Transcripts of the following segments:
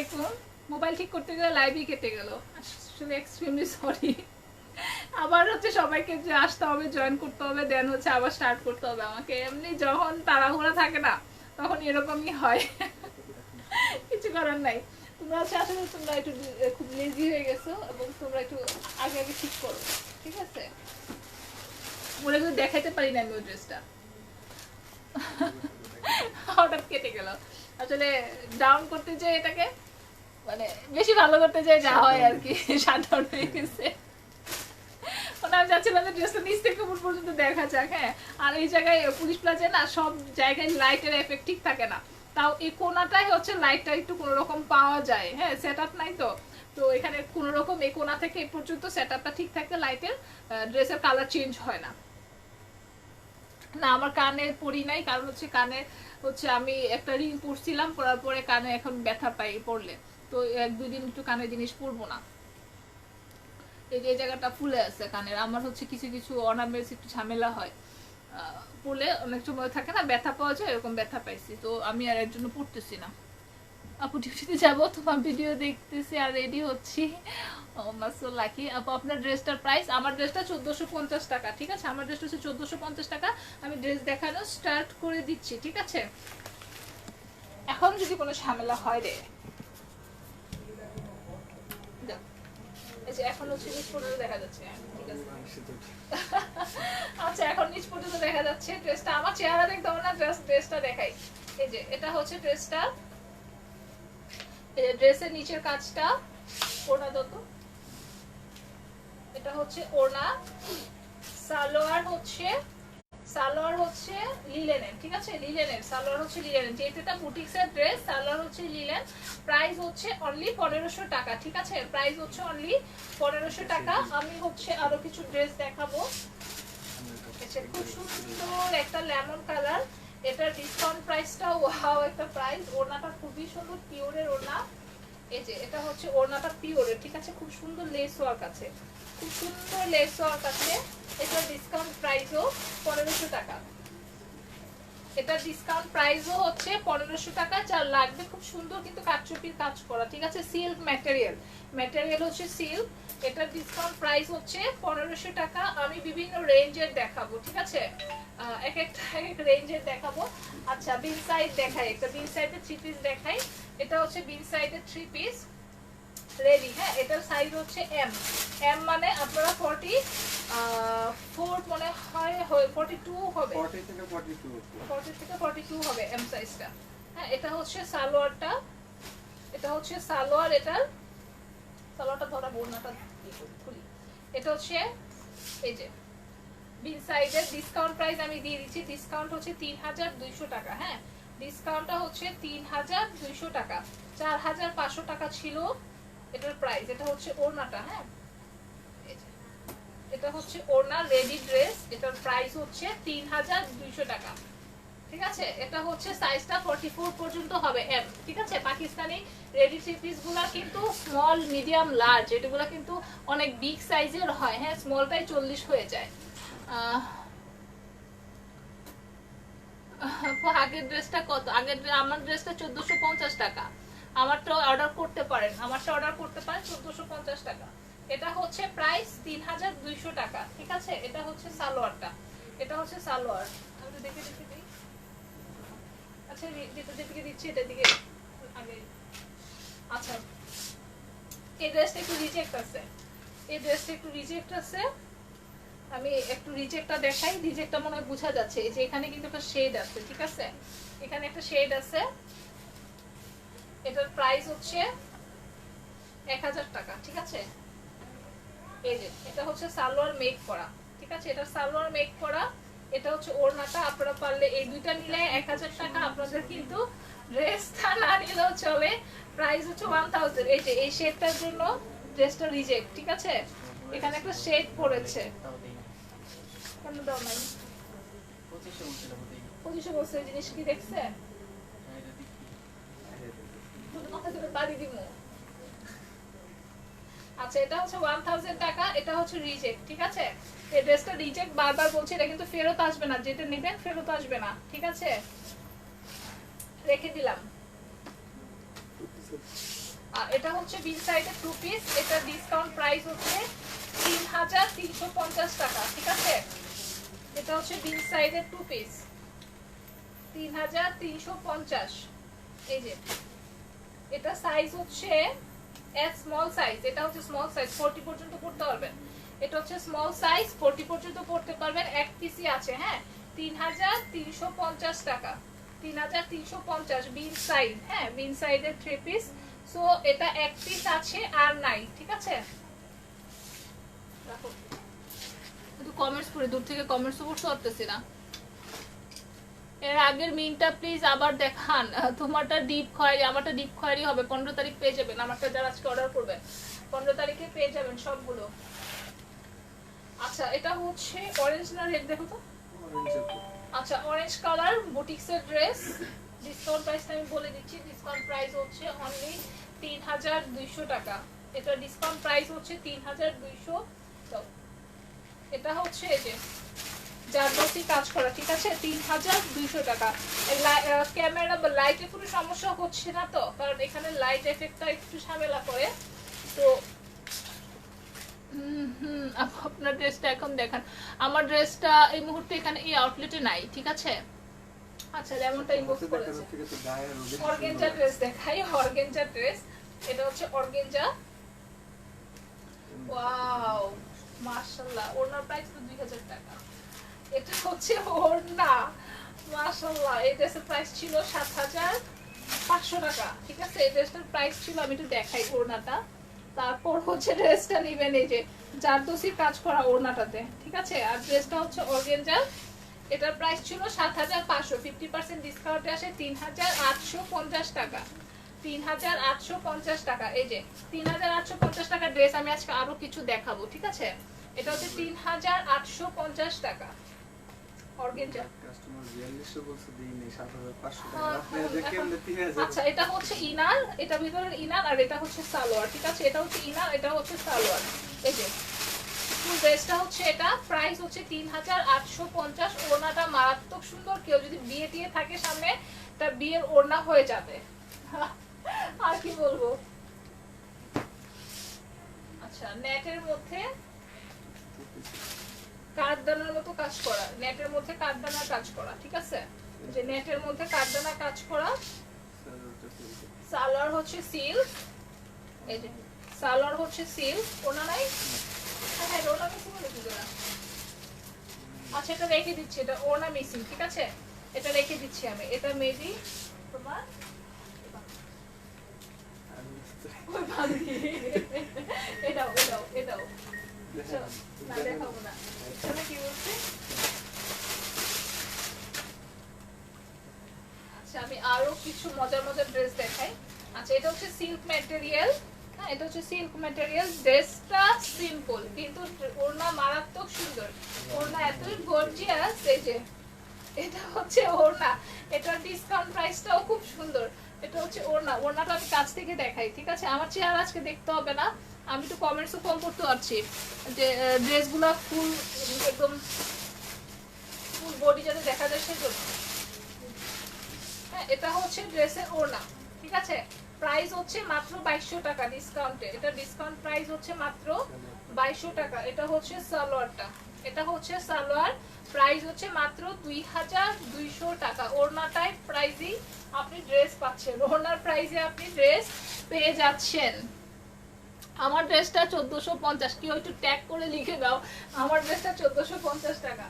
আলাইকুম। মোবাইল ঠিক করতে গেলে লাইভই কেটে গেল, আসলে এক্সট্রিমলি সরি। আবার হচ্ছে সবাইকে যে আসতে হবে, জয়েন করতে হবে, দেন হচ্ছে আবার স্টার্ট করতে হবে আমাকে। এমনি যখন তাড়াহুড়া থাকে না তখন এরকমই হয়, কিছু করার নাই। তোমরা হচ্ছে আসলে তোমরা একটু খুব লেজি হয়ে গেছো এবং তোমরা একটু আগে আগে ঠিক করো, ঠিক আছে? ওরা কিন্তু দেখাইতে পারি না আমি ওই ড্রেসটা, হঠাৎ কেটে গেল। আসলে ডাউন করতে যে এটাকে মানে বেশি ভালো করতে চাই যা হয় আর কি, শাটআউট হয়ে গেছে। মানে আমি চাচ্ছিলাম যে ড্রেসটা নিচ থেকে উপর পর্যন্ত দেখা যাক, হ্যাঁ। আর এই জায়গায় পুলিশ প্লাজায় না সব জায়গায় লাইটের এফেক্ট ঠিক থাকে না, তাও এই কোনাটাই হচ্ছে লাইটটা একটু কোনো রকম পাওয়া যায়, হ্যাঁ। সেট আপ নাই তো, তো এখানে কোনো রকম এই কোনা থেকে এই পর্যন্ত সেট আপটা ঠিক থাকতে লাইটের ড্রেসের কালার চেঞ্জ হয় না। না আমার কানে পরি নাই, কারণ হচ্ছে কানে হচ্ছে আমি একটা রিং পরছিলাম, পরার পরে কানে এখন ব্যথা পাই পরলে, তো এক দুই দিন একটু কানে জিনিস পরবো না। এই যে জায়গাটা ফুলে আছে কানের, আমার হচ্ছে কিছু কিছু অর্নামেন্টস একটু ঝামেলা হয়, ফুলে অনেক সময় থাকে না, ব্যথা পাওয়া যায়, এরকম ব্যথা পাইছি, তো আমি আর এর জন্য পড়তেছি না। আপু ডিউটিতে যাবো, তোমার ভিডিও দেখতেছি আর রেডি হচ্ছি। ও মাসো লাকি আপু। আপনার ড্রেসটার প্রাইস? আমার ড্রেসটা 1450 টাকা, ঠিক আছে? আমার ড্রেসটা হচ্ছে 1450 টাকা। আমি ড্রেস দেখানো স্টার্ট করে দিচ্ছি, ঠিক আছে? এখন যদি কোনো ঝামেলা হয় রে, এই যে এখন হচ্ছে নিচ পর্যন্ত দেখা যাচ্ছে, ঠিক আছে? আচ্ছা এখন নিচ পর্যন্ত দেখা যাচ্ছে ড্রেসটা। আমার চেহারা দেখতে হবে না, ড্রেসটা দেখাই। এই যে এটা হচ্ছে ড্রেসটা, এই যে ড্রেসের নিচের কাজটা, ওড়না দত, এটা হচ্ছে ওড়না। সালোয়ার হচ্ছে লিলেনের, ঠিক আছে? লিলেনের সালোয়ার হচ্ছে লিলেনের, যেহেতু এটা বুটিক্সের ড্রেস, সালোয়ার হচ্ছে লিলেন। প্রাইস হচ্ছে অনলি 1500 টাকা, ঠিক আছে? প্রাইস হচ্ছে অনলি 1500 টাকা। আমি হচ্ছে আরো কিছু ড্রেস দেখাবো। খুব সুন্দর একটা লেমন কালার, এটার ডিসকাউন্ট প্রাইসটা ওয়াও একটা প্রাইস। ওড়নাটা খুবই সুন্দর, পিওরের ওড়না। এই যে এটা হচ্ছে ওড়নাটা পিওরের, ঠিক আছে? খুব সুন্দর লেস ওয়ার্ক আছে, খুব সুন্দর লেস ওয়ার্ক আছে। এটার ডিসকাউন্ট প্রাইসও 1500 টাকা। এটা ডিসকাউন্ট প্রাইসও হচ্ছে 1500 টাকা। যার লাগবে, খুব সুন্দর কিন্তু কাটচুপির কাজ করা, ঠিক আছে? সিল্ক ম্যাটেরিয়াল, ম্যাটেরিয়াল হচ্ছে সিল্ক। এটার ডিসকাউন্ট প্রাইস হচ্ছে 1500 টাকা। আমি বিভিন্ন রেঞ্জের দেখাবো, ঠিক আছে? এক এক রেঞ্জের দেখাবো। আচ্ছা বিন সাইড দেখাই, একটা বিন সাইডের 3 পিস দেখাই। এটা হচ্ছে বিন সাইডের 3 পিস রেডি, হ্যাঁ। এটার সাইজ হচ্ছে এম, এম মানে আপনারা 44 মনে হয় 42 হবে, 40 থেকে 42 হবে এম সাইজটা, হ্যাঁ। এটা হচ্ছে সালোয়ারটা, এটা হচ্ছে সালোয়ার। এটার সালোয়ারটা ধরা বোনাটা খুলি। এটা হচ্ছে এই যে বিন সাইডের ডিসকাউন্ট প্রাইস আমি দিয়ে দিচ্ছি। ডিসকাউন্ট হচ্ছে 3200 টাকা, হ্যাঁ। ডিসকাউন্টটা হচ্ছে 3200 টাকা। 4500 টাকা ছিল এটার প্রাইস। এটা হচ্ছে ওড়নাটা, হ্যাঁ। এটা হচ্ছে ওড়না রেডি ড্রেস, এটার প্রাইস হচ্ছে 3200 টাকা, ঠিক আছে? এটা হচ্ছে সাইজটা 44 পর্যন্ত হবে এম, ঠিক আছে? পাকিস্তানি রেডি থ্রি পিস গুলা কিন্তু স্মল, মিডিয়াম, লার্জ, এগুলা কিন্তু অনেক বিগ সাইজের হয়, হ্যাঁ। স্মলটাই 40 হয়ে যায়। আগের ড্রেসটা কত? আমার ড্রেসটা 1450 টাকা। আমারটা অর্ডার করতে পারেন, 1450 টাকা। এটা হচ্ছে প্রাইস 3200 টাকা, ঠিক আছে? এটা হচ্ছে সালোয়ারটা, এটা হচ্ছে সালোয়ার। আমি দেখে দিই। আচ্ছা যেদিকে দিচ্ছি এটা দিকে আগে। আচ্ছা এই ড্রেসটা একটু রিজেক্ট আছে, আমি একটু রিজেক্টটা দেখাই। রিজেক্টটা মনে হয় বোঝা যাচ্ছে, এই যে এখানে কিন্তু একটা শেড আছে, ঠিক আছে? এখানে একটা শেড আছে। এটার প্রাইস হচ্ছে 1000 টাকা, ঠিক আছে? এই যে এটা হচ্ছে সালোয়ার মেক করা, ঠিক আছে? এটা সালোয়ার মেক করা। এটা হচ্ছে ওড়নাটা। আপনারা পারলে এই দুইটা নিলে 1000 টাকা। আপনাদের কিন্তু ড্রেসটা না নিলেও চলে। প্রাইস হচ্ছে 1000। এই যে এই শেডটার জন্য ড্রেসটা রিজেক্ট, ঠিক আছে? এখানে একটা শেড পড়েছে, কেন দাও নাই? 2500 বলছে। জিনিস কি দেখছে? মাথা ধরে বাড়ি দিব। আচ্ছা এটা হচ্ছে 1000 টাকা। এটা হচ্ছে রিজেক্ট, ঠিক আছে? এই ড্রেসটা রিজেক্ট, বারবার বলছি। এটা কিন্তু ফেরত আসবে না, যেটা নেবেন ফেরত আসবে না, ঠিক আছে? রেখে দিলাম। আর এটা হচ্ছে বিন সাইডের 2 পিস, এটা ডিসকাউন্ট প্রাইস হচ্ছে 3350 টাকা, ঠিক আছে? এটা হচ্ছে বিন সাইডের 2 পিস 3350। এই যে এটা সাইজ হচ্ছে এস স্মল সাইজ, এটা হচ্ছে স্মল সাইজ 40 পর্যন্ত পড়তে পারবেন। এটা হচ্ছে স্মল সাইজ 40 পর্যন্ত পড়তে পারবেন, এক পিসই আছে। হ্যাঁ 3350 টাকা, 3350 বিন সাইড। হ্যাঁ বিন সাইডের 3 পিস। সো এটা এক পিস আছে আর নাই, ঠিক আছে? রাখো, একটু কমেন্টস করে, দূর থেকে কমেন্টসও করতে পারতেছি না। এর আগের মিনটা প্লিজ আবার দেখান। তোমারটা ডিপ খয়েরি, আমারটা ডিপ খয়েরি হবে। 15 তারিখ পেয়ে যাবেন, আমারটা যারা আজকে অর্ডার করবেন 15 তারিখে পেয়ে যাবেন সবগুলো। আচ্ছা এটা হচ্ছে অরেঞ্জ না রেড, দেখো তো। আচ্ছা অরেঞ্জ কালার বুটিক্সের ড্রেস, ডিসকাউন্ট প্রাইস আমি বলে দিচ্ছি। ডিসকাউন্ট প্রাইস হচ্ছে অনলি 3200 টাকা। এটা ডিসকাউন্ট প্রাইস হচ্ছে 3200। এটা হচ্ছে এই যে জারদস্তি কাজ করা, ঠিক আছে? 3200 টাকা। ক্যামেরা বা লাইটে কোনো সমস্যা হচ্ছে না তো? কারণ এখানে লাইট এফেক্টটা একটু ঝামেলা করে। তো আপনার ড্রেসটা এখন দেখান। আমার ড্রেসটা এই মুহূর্তে এখানে এই আউটলেটে নাই, ঠিক আছে? আচ্ছা লেমনটা ইনবক্স করেছে। অর্গানজা ড্রেস দেখাই, অর্গানজা ড্রেস। এটা হচ্ছে অর্গানজা। ওয়াও মাশাআল্লাহ, ওনার প্রাইস তো 2000 টাকা। এটা হচ্ছে ওড়না, মাশাআল্লাহ। এই ড্রেসের প্রাইস ছিল 7500 টাকা, ঠিক আছে? এই ড্রেসটার প্রাইস ছিল, আমি একটু দেখাই ওড়নাটা। তারপর হচ্ছে ড্রেসটা নেবেন এই যে জারদস্তির কাজ করা ওড়নাটাতে, ঠিক আছে? আর ড্রেসটা হচ্ছে অর্গানজা। এটার প্রাইস ছিল 7500, 50% ডিসকাউন্টে আসে 3850 টাকা। 3850 টাকা। এই যে 3850 টাকা ড্রেস। আমি আজকে আরো কিছু দেখাবো, ঠিক আছে? এটা হচ্ছে 3850 টাকা অর্গানজা। কাস্টমার 4200 বলছে দিইনি 7500 টাকা। আপনি দেখেন 3000। আচ্ছা এটা হচ্ছে ইনার, এটা ভিতরের ইনার, আর এটা হচ্ছে সালোয়ার, ঠিক আছে? এটা হচ্ছে ইনার, এটা হচ্ছে সালোয়ার। এই যে ফুল ড্রেসটা হচ্ছে, এটা প্রাইস হচ্ছে 3850। ওড়নাটা মারাত্মক সুন্দর। কেউ যদি বিয়ে টিয়ে থাকে সামনে, তার বিয়ের ওড়না হয়ে যাবে। আর কি বলবো। আচ্ছা নেটের মধ্যে কাঠদানার মতো কাজ করা, নেটের মধ্যে কাঠদানা কাজ করা, ঠিক আছে? যে নেটের মধ্যে কাঠদানা কাজ করা। সালোয়ার হচ্ছে সিল্ক। এই যে সালোয়ার হচ্ছে সিল্ক। ওনা নাই? হ্যাঁ ওনা মিসিং বলে দিও না। আচ্ছা এটা রেখে দিচ্ছি, এটা ওনা মিসিং, ঠিক আছে? এটা রেখে দিচ্ছি আমি। এটা মেবি তোমার ওই ভাবি এটাও এটাও এটাও না দেখাবো না। এখানে কি বলছে? আচ্ছা আমি আরো কিছু মজার মজার ড্রেস দেখাই। আচ্ছা এটা হচ্ছে সিল্ক ম্যাটেরিয়াল। হ্যাঁ এটা হচ্ছে সিল্ক ম্যাটেরিয়াল। ড্রেসটা সিম্পল কিন্তু ওড়না মারাত্মক সুন্দর। ওড়না এতই গর্জিয়াস। এই যে এটা হচ্ছে ওড়না, এটার ডিসকাউন্ট প্রাইসটাও খুব সুন্দর। এটা হচ্ছে ওড়না। ওড়নাটা আমি কাছ থেকে দেখাই, ঠিক আছে? আমার চেহারা আজকে দেখতে হবে না, আমি তো কমেন্টসও কম করতে পারছি যে ড্রেসগুলো ফুল একদম ফুল বডি যাতে দেখা যায় সেজন্য। হ্যাঁ এটা হচ্ছে ড্রেসের ওড়না, ঠিক আছে? প্রাইস হচ্ছে মাত্র 2200 টাকা ডিসকাউন্টে। এটা ডিসকাউন্ট প্রাইস হচ্ছে মাত্র 2200 টাকা। এটা হচ্ছে সালোয়ারটা, এটা হচ্ছে সালোয়ার। প্রাইস হচ্ছে মাত্র 2200 টাকা। ওড়নাটাই প্রাইসই আপনি ড্রেস পাচ্ছেন, ওড়নার প্রাইসে আপনি ড্রেস পেয়ে যাচ্ছেন। আমার ড্রেসটা 1450। কেউ একটু ট্যাগ করে লিখে দাও আমার ড্রেসটা 1450 টাকা।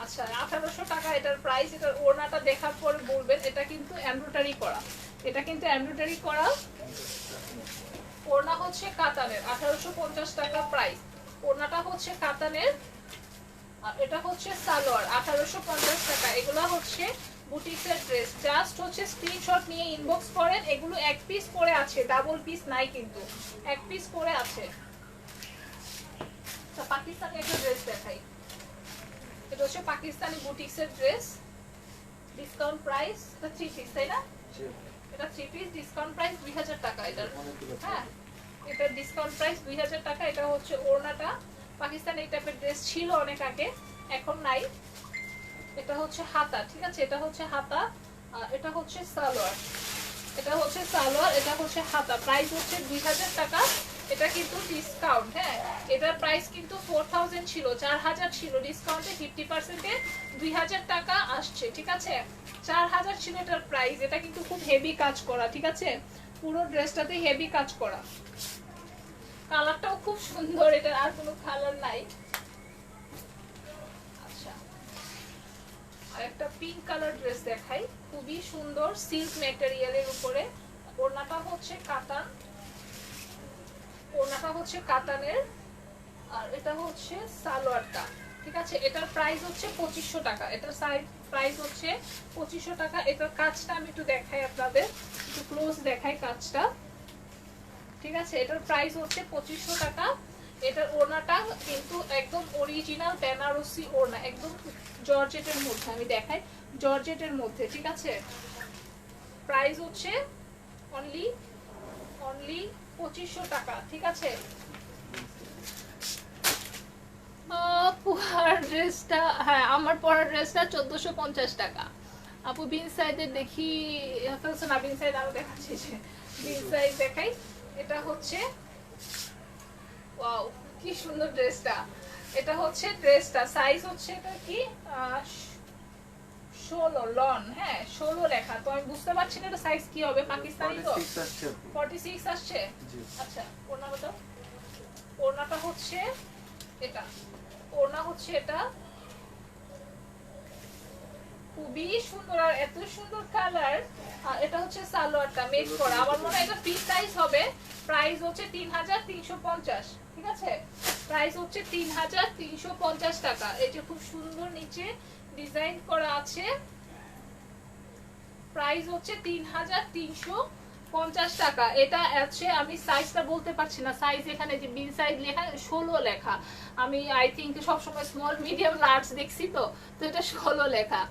আচ্ছা 1800 টাকা এটার প্রাইস। এটার ওড়নাটা দেখার পর বলবেন। এটা কিন্তু এমব্রয়ডারি করা, এটা কিন্তু এমব্রয়ডারি করা। ওড়না হচ্ছে কাতানের। 1850 টাকা প্রাইস। ওড়নাটা হচ্ছে কাতানের। আর এটা হচ্ছে সালোয়ার 1850 টাকা। এগুলো হচ্ছে বুটিক্সের ড্রেস। জাস্ট হচ্ছে স্ক্রিনশট নিয়ে ইনবক্স করেন। এগুলো এক পিস করে আছে, ডাবল পিস নাই কিন্তু, এক পিস করে আছে। আচ্ছা পাকিস্তানি একটা ড্রেস দেখাই। এটা হচ্ছে পাকিস্তানি বুটিক্সের ড্রেস। ডিসকাউন্ট প্রাইস এটা 3 পিস, তাই না? এটা 3 পিস। ডিসকাউন্ট প্রাইস 2000 টাকা এটার। হ্যাঁ এটা ডিসকাউন্ট প্রাইস 2000 টাকা। এটা হচ্ছে ওড়নাটা। পাকিস্তানি এই টাইপের ড্রেস ছিল অনেক আগে, এখন নাই। এটা হচ্ছে হাতা, ঠিক আছে? এটা হচ্ছে হাতা। আর এটা হচ্ছে সালোয়ার। এটা হচ্ছে সালোয়ার, এটা হচ্ছে হাতা। প্রাইস হচ্ছে 2000 টাকা। এটা কিন্তু ডিসকাউন্ট, হ্যাঁ এটার প্রাইস কিন্তু 4000 ছিল, 4000 ছিল, ডিসকাউন্টে 50%-এ 2000 টাকা আসছে, ঠিক আছে। 4000 ছিল এটার প্রাইস। এটা কিন্তু খুব হেভি কাজ করা, ঠিক আছে, পুরো ড্রেসটাতে হেভি কাজ করা। কালারটাও খুব সুন্দর, এটার আর কোনো কালার নাই। আচ্ছা, আর একটা পিঙ্ক কালার ড্রেস দেখাই, খুবই সুন্দর সিল্ক ম্যাটেরিয়ালের উপরে। ওড়নাটা হচ্ছে কাতান, ওড়নাটা হচ্ছে কাতানের, আর এটা হচ্ছে সালোয়ারটা, ঠিক আছে। এটার প্রাইস হচ্ছে 2500 টাকা। এটার সাইড প্রাইস হচ্ছে 2500 টাকা। এটার কাজটা আমি একটু দেখাই আপনাদের, একটু ক্লোজ দেখাই কাজটা, ঠিক আছে। এটার প্রাইস হচ্ছে 2500 টাকা। এটার ওড়নাটা কিন্তু একদম অরিজিনাল বেনারসি ওড়না, একদম জর্জেটের মধ্যে, আমি দেখাই জর্জেটের মধ্যে, ঠিক আছে। প্রাইস হচ্ছে অনলি 2500 টাকা, ঠিক আছে। পরার ড্রেসটা, হ্যাঁ আমার পরার ড্রেসটা 1450 টাকা। আপু বিন সাইডের দেখি ফেলছো না, বিন সাইড আরো দেখাচ্ছি, যে বিন সাইড দেখাই। এটা হচ্ছে ওয়াও কি সুন্দর ড্রেসটা। এটা হচ্ছে ড্রেসটা সাইজ হচ্ছে এটা কি 16 লন, হ্যাঁ 16 লেখা, তো আমি বুঝতে পারছি না এটা সাইজ কি হবে, পাকিস্তানি তো 46 আসছে। আচ্ছা ওড়নাটা দাও, ওড়নাটা হচ্ছে এটা, ওড়না হচ্ছে এটা, খুবই সুন্দর আর এত সুন্দর কালার। আর এটা হচ্ছে সালোয়ারটা মেড করা, আমার মনে হয় এটা ফ্রি সাইজ হবে। প্রাইস হচ্ছে 3350, ঠিক আছে। প্রাইস হচ্ছে 3350 টাকা। এই যে খুব সুন্দর নিচে ডিজাইন করা আছে। প্রাইস হচ্ছে 3350 টাকা। এটা আছে, আমি সাইজটা বলতে পারছি না, সাইজ এখানে যে বিন সাইজ লেখা 16 লেখা, আমি আই থিংক সবসময় স্মল মিডিয়াম লার্জ দেখছি, তো তো এটা 16 লেখা,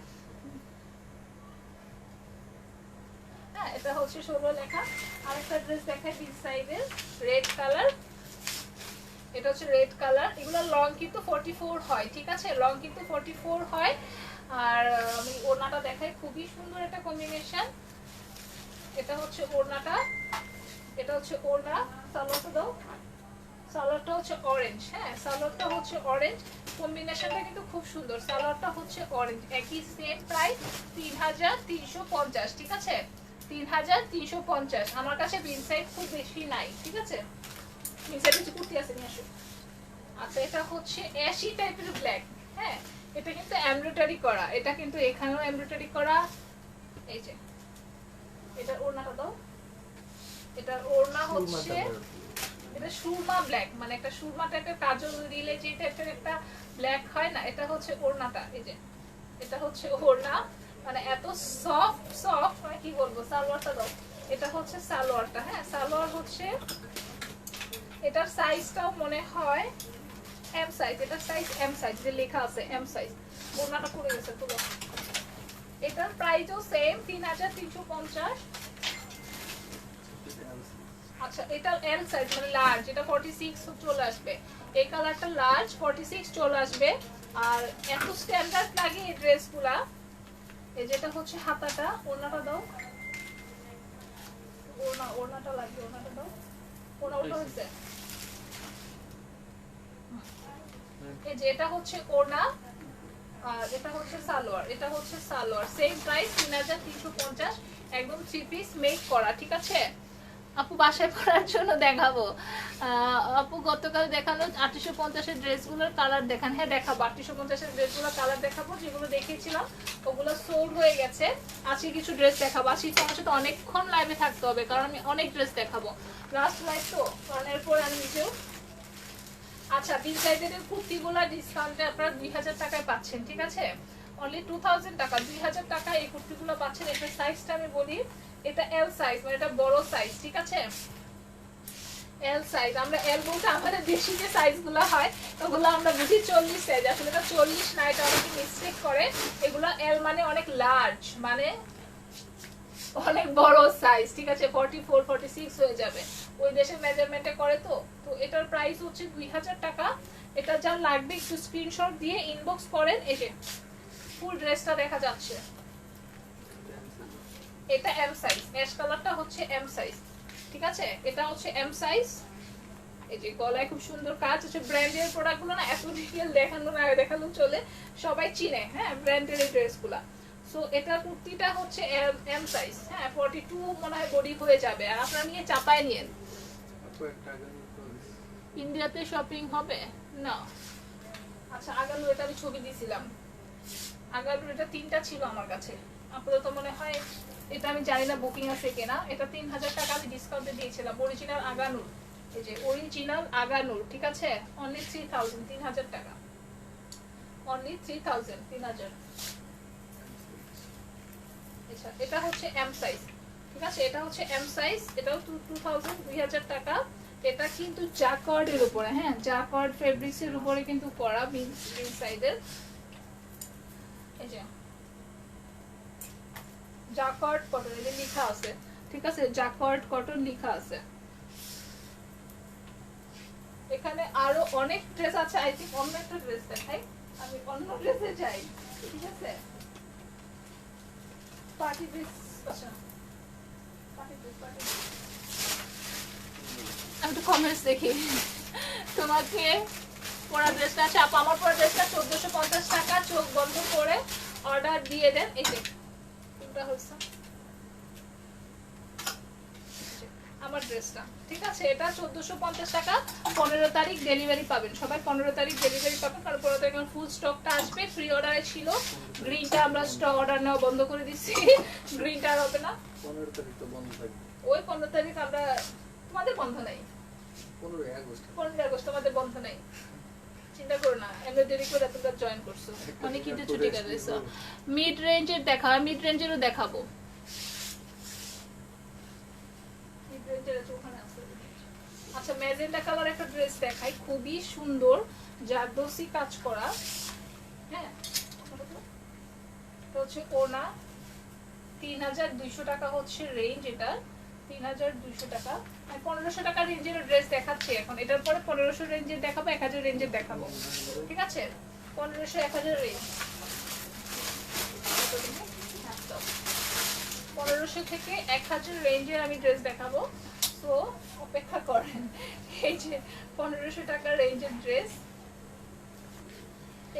হ্যাঁ এটা হচ্ছে 16 লেখা। আরেকটা ড্রেস দেখাই বিন সাইডের, রেড কালার। এটা হচ্ছে রেড কালার। এগুলো লং কিন্তু 44 হয়, ঠিক আছে, লং কিন্তু 44 হয়। আর আমি ওড়নাটা দেখাই, খুবই সুন্দর একটা কম্বিনেশন। এটা হচ্ছে ওড়নাটা, এটা হচ্ছে ওড়না। সালোয়ারটা দাও, সালোয়ারটা হচ্ছে অরেঞ্জ, হ্যাঁ সালোয়ারটা হচ্ছে অরেঞ্জ, কম্বিনেশনটা কিন্তু খুব সুন্দর। সালোয়ারটা হচ্ছে অরেঞ্জ, একই সেম প্রাইস 3350, ঠিক আছে 3350। আমার কাছে বিন সাইড খুব বেশি নাই, ঠিক আছে। বিন সাইড কিছু কুর্তি আছে, নিয়ে আসো। আচ্ছা এটা হচ্ছে অ্যাশি টাইপের ব্ল্যাক, হ্যাঁ এটা কিন্তু এমব্রয়ডারি করা, এটা কিন্তু এখানেও এমব্রয়ডারি করা। এই যে এটার ওড়নাটা দাও, এটার ওড়না হচ্ছে এটা সুরমা ব্ল্যাক, মানে একটা সুরমা টাইপের কাজল দিলে যে টাইপের একটা ব্ল্যাক হয় না, এটা হচ্ছে ওড়নাটা। এই যে এটা হচ্ছে ওড়না, মানে এত সফট সফট, মানে কি বলবো। সালোয়ারটা দাও, এটা হচ্ছে সালোয়ারটা, হ্যাঁ সালোয়ার হচ্ছে, এটার সাইজটাও মনে হয় এম সাইজ, এটার সাইজ এম সাইজ, যে লেখা আছে এম সাইজ। ওড়নাটা পড়ে গেছে পুরো। এটার প্রাইসও সেম 3350। আচ্ছা এটা এল সাইজ, মানে লার্জ, এটা 46 চলে আসবে। এই কালারটা লার্জ 46 চলে আসবে। আর এত স্ট্যান্ডার্ড লাগে এই ড্রেসগুলা। এই যেটা হচ্ছে হাতাটা, ওড়নাটা দাও, ওড়নাটা লাগবে, ওড়নাটা দাও, ওড়না হচ্ছে এই যে এটা হচ্ছে ওড়না, আর এটা হচ্ছে সালোয়ার, এটা হচ্ছে সালোয়ার, সেম প্রাইস 3350, একদম 3 পিস মেক করা, ঠিক আছে। আপু বাসায় পরার জন্য দেখাবো। আপু গতকাল দেখানো 850 এর ড্রেসগুলোর কালার দেখান, হ্যাঁ দেখাবো। 850 এর ড্রেসগুলোর কালার দেখাবো, যেগুলো দেখিয়েছিলাম ওগুলো সোল্ড হয়ে গেছে। আজকে কিছু ড্রেস দেখাবো। আজকে তোমার সাথে অনেকক্ষণ লাইভে থাকতে হবে, কারণ আমি অনেক ড্রেস দেখাবো, লাস্ট লাইভ তো, কারণ এরপর আমি নিজেও। আচ্ছা বিগ সাইজের কুর্তিগুলো ডিসকাউন্টে আপনারা 2000 টাকায় পাচ্ছেন, ঠিক আছে, অনলি 2000 টাকা, 2000 টাকা এই কুর্তিগুলো পাচ্ছেন। এটার সাইজটা আমি বলি, এটা এল সাইজ, মানে এটা বড় সাইজ, ঠিক আছে এল সাইজ। আমরা এল বলতে আমাদের দেশি যে সাইজগুলো হয় ওগুলো আমরা বুঝি 40 সাইজ, আসলে এটা 40 না, এটা অনেকে মিস্টেক করে। এগুলো এল মানে অনেক লার্জ, মানে অনেক বড় সাইজ, ঠিক আছে 44 46 হয়ে যাবে, ওই দেশের মেজারমেন্টে করে। তো তো এটার প্রাইস হচ্ছে 2000 টাকা। এটা যা লাগবে একটু স্ক্রিনশট দিয়ে ইনবক্স করেন। এই যে ফুল ড্রেসটা দেখা যাচ্ছে, এটা এম সাইজ, অ্যাশ কালারটা হচ্ছে এম সাইজ, ঠিক আছে? এটা হচ্ছে এম সাইজ। এই যে গলায় খুব সুন্দর কাজ আছে। ব্র্যান্ডের প্রোডাক্টগুলো না এত ডিটেইল দেখানো না, দেখালেও চলে, সবাই চিনে, হ্যাঁ, ব্র্যান্ডের এই ড্রেসগুলো। সো এটা কুর্তিটা হচ্ছে এম সাইজ, হ্যাঁ, 42 মনে হয় বডি হয়ে যাবে। আর আপনারা নিয়ে চাপায় নিয়েন। ইন্ডিয়াতে শপিং হবে না? আচ্ছা, আগালু এটা আমি ছবি দিয়েছিলাম। আগালু এটা 3টা ছিল আমার কাছে, আপাতত মনে হয় এটা আমি জানি না বুকিং আছে কিনা। এটা 3000 টাকা আমি ডিসকাউন্টে দিয়েছিলাম। অরিজিনাল আগানুর, এই যে অরিজিনাল আগানুর, ঠিক আছে? অনলি 3000, 3000 টাকা, অনলি 3000, 3000। আচ্ছা, এটা হচ্ছে এম সাইজ, ঠিক আছে? এটা হচ্ছে এম সাইজ, এটাও 2000, 2000 টাকা। এটা কিন্তু জাকার্ডের উপরে, হ্যাঁ, জাকার্ড ফেব্রিক্স এর উপরে কিন্তু করা, বিন সাইডের। এই যে জাকার্ড কটন এর লেখা আছে, ঠিক আছে? জাকার্ড কটন লেখা আছে। এখানে আরো অনেক ড্রেস আছে। আই থিংক অন্য একটা ড্রেস দেখাই, আমি অন্য ড্রেসে যাই, ঠিক আছে? পার্টি ড্রেস, আচ্ছা পার্টি ড্রেস, পার্টি ড্রেস। আমি তো কমেন্টস দেখি। তোমাকে পরা ড্রেসটা আছে আপু, আমার পরা ড্রেসটা 1450 টাকা। চোখ বন্ধ করে অর্ডার দিয়ে দেন। এই যে কোনটা হচ্ছে আমার ড্রেসটা, ঠিক আছে? এটা 1450 টাকা। 15 তারিখ ডেলিভারি পাবেন সবাই, 15 তারিখ ডেলিভারি পাবেন। কারণ 15 তারিখ ফুল স্টকটা আসবে। ফ্রি অর্ডারে ছিল, গ্রিনটা আমরা স্টক অর্ডার নেওয়া বন্ধ করে দিচ্ছি। গ্রিনটা আর হবে না, 15 তারিখ তো বন্ধ থাকবে। ওই 15 তারিখ আমরা, তোমাদের বন্ধ নাই? 15 আগস্ট, 15 আগস্ট তোমাদের বন্ধ নাই, চিন্তা করো না। এমনি দেরি করে তোমরা জয়েন করছো, অনেক কিন্তু ছুটি কাটাইছো। মিড রেঞ্জের দেখা, মিড রেঞ্জেরও দেখাবো। আচ্ছা, ম্যাজেন্টা কালার একটা ড্রেস দেখাই, খুবই সুন্দর, জারদোসি কাজ করা, হ্যাঁ। এটা হচ্ছে ওনা, 3200 টাকা হচ্ছে রেঞ্জ। এটা 3200 টাকা। আমি 1500 টাকা রেঞ্জের ড্রেস দেখাচ্ছি এখন। এটার পরে 1500 রেঞ্জের দেখাবো, 1000 রেঞ্জের দেখাবো, ঠিক আছে? 1500, 1000 রেঞ্জ। 1500 থেকে 1000 রেঞ্জের আমি ড্রেস দেখাবো, তো অপেক্ষা করেন। এই যে 1500 টাকা রেঞ্জের ড্রেস,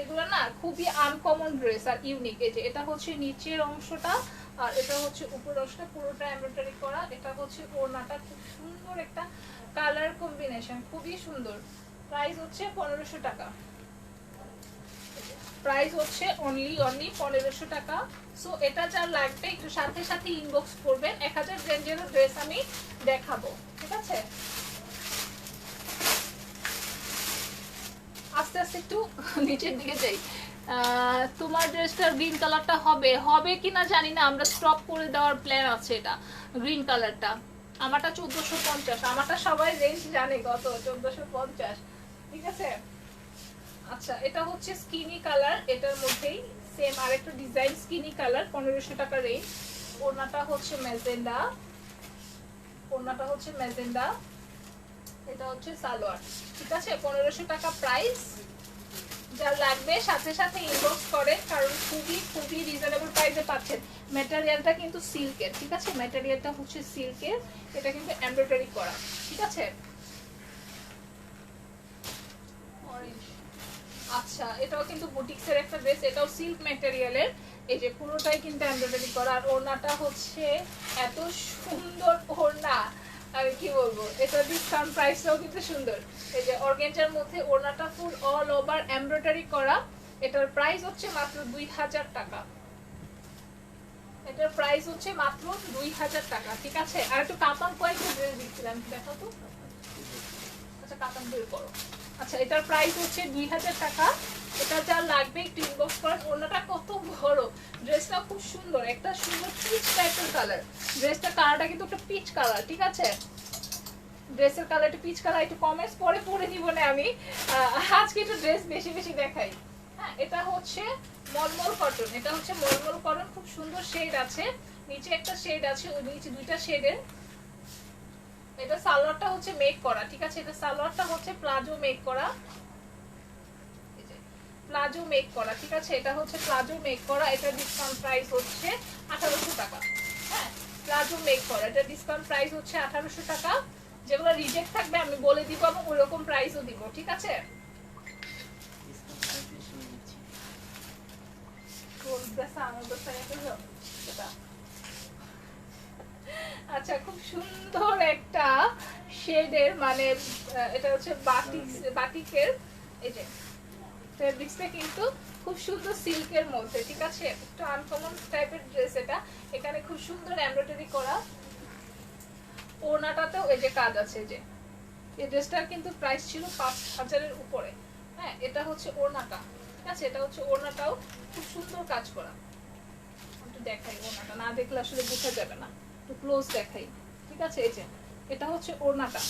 এগুলো না খুবই আনকমন ড্রেস আর ইউনিক। এই যে এটা হচ্ছে নিচের অংশটা, আর এটা হচ্ছে উপরের অংশটা পুরোটা এমব্রয়ডারি করা। এটা হচ্ছে ওড়নাটা, খুব সুন্দর একটা কালার কম্বিনেশন, খুবই সুন্দর। প্রাইস হচ্ছে 1500 টাকা, প্রাইস হচ্ছে অনলি 1500 টাকা। সো এটা যা লাগবে একটু সাথে সাথে ইনবক্স করবেন। 1000 রেঞ্জেরও ড্রেস আমি দেখাবো, ঠিক আছে? আস্তে আস্তে একটু নিচের দিকে যাই। তোমার ড্রেসটার গ্রিন কালারটা হবে হবে কিনা জানি না, আমরা স্টপ করে দেওয়ার প্ল্যান আছে। এটা গ্রিন কালারটা আমারটা 1450, আমারটা সবাই রেঞ্জ জানে কত, 1450, ঠিক আছে? আচ্ছা, এটা হচ্ছে স্কিনি কালার, এটার মধ্যেই সেম আরেকটা ডিজাইন স্কিনি কালার, 1500 টাকা রেঞ্জ। ওড়নাটা হচ্ছে ম্যাজেন্ডা, ওড়নাটা হচ্ছে ম্যাজেন্ডা। এটা হচ্ছে সালোয়ার, ঠিক আছে? 1500 টাকা প্রাইস। যা লাগবে সাথে সাথে ইনবক্স করেন, কারণ খুবই খুবই রিজনেবল প্রাইসে পাচ্ছেন। ম্যাটেরিয়ালটা কিন্তু সিল্কের, ঠিক আছে? ম্যাটেরিয়ালটা হচ্ছে সিল্কের, এটা কিন্তু এমব্রয়ডারি করা, ঠিক আছে? আচ্ছা, এটাও কিন্তু বুটিক্সের একটা ড্রেস, এটাও সিল্ক ম্যাটেরিয়ালের। এই যে পুরোটাই কিন্তু এমব্রয়ডারি করা। আর ওড়নাটা হচ্ছে এত সুন্দর ওড়না, আমি কি বলবো, এটা ডিসকাউন্ট প্রাইসটাও কিন্তু সুন্দর। এই যে অর্গানজার মধ্যে ওড়নাটা ফুল অল ওভার এমব্রয়ডারি করা। এটার প্রাইস হচ্ছে মাত্র 2000 টাকা। এটার প্রাইস হচ্ছে মাত্র 2000 টাকা, ঠিক আছে? আর একটু কাতান কয়েকটা ড্রেস দিচ্ছিলাম, দেখো তো। আচ্ছা, কাতান বের করো। আচ্ছা, এটার প্রাইস হচ্ছে 2000 টাকা। এটা যা লাগবে একটু ইনবক্স করেন। ওড়নাটা কত বড়, ড্রেসটা খুব সুন্দর, একটা সুন্দর পিচ টাইপের কালার। ড্রেসটা কালারটা কিন্তু একটা পিচ কালার, ঠিক আছে? ড্রেসের কালার একটু পিচ কালার। একটু কমেন্টস পরে পরে দিব না আমি, আজকে একটু ড্রেস বেশি বেশি দেখাই। হ্যাঁ, এটা হচ্ছে মলমল কটন, এটা হচ্ছে মলমল কটন, খুব সুন্দর শেড আছে। নিচে একটা শেড আছে, ওই নিচে দুইটা শেডের। এটা সালোয়ারটা হচ্ছে মেক করা, ঠিক আছে? এটা সালোয়ারটা হচ্ছে প্লাজো মেক করা, প্লাজো মেক করা, ঠিক আছে? এটা হচ্ছে প্লাজো মেক করা। এটা ডিসকাউন্ট প্রাইস হচ্ছে 1800 টাকা, হ্যাঁ। প্লাজো মেক করা। এটা ডিসকাউন্ট প্রাইস হচ্ছে 1800 টাকা। যেগুলো রিজেক্ট থাকবে আমি বলে দিব এবং ওইরকম প্রাইসও দিব, ঠিক আছে? আচ্ছা, খুব সুন্দর একটা শেডের, মানে এটা হচ্ছে বাটিকের, এই যে ফেব্রিক্সটা কিন্তু খুব সুন্দর সিল্কের মধ্যে, ঠিক আছে? একটু আনকমন টাইপের ড্রেস এটা। এখানে খুব সুন্দর এমব্রয়ডারি করা, ওড়নাটাতেও এই যে কাজ আছে। যে এই ড্রেসটার কিন্তু প্রাইস ছিল 5000 এর উপরে। হ্যাঁ, এটা হচ্ছে ওড়নাটা, ঠিক আছে? এটা হচ্ছে ওড়নাটাও খুব সুন্দর কাজ করা। একটু দেখাই, ওড়নাটা না দেখলে আসলে বোঝা যাবে না, একটু ক্লোজ দেখাই, ঠিক আছে? এই যে এটা হচ্ছে ওড়নাটা,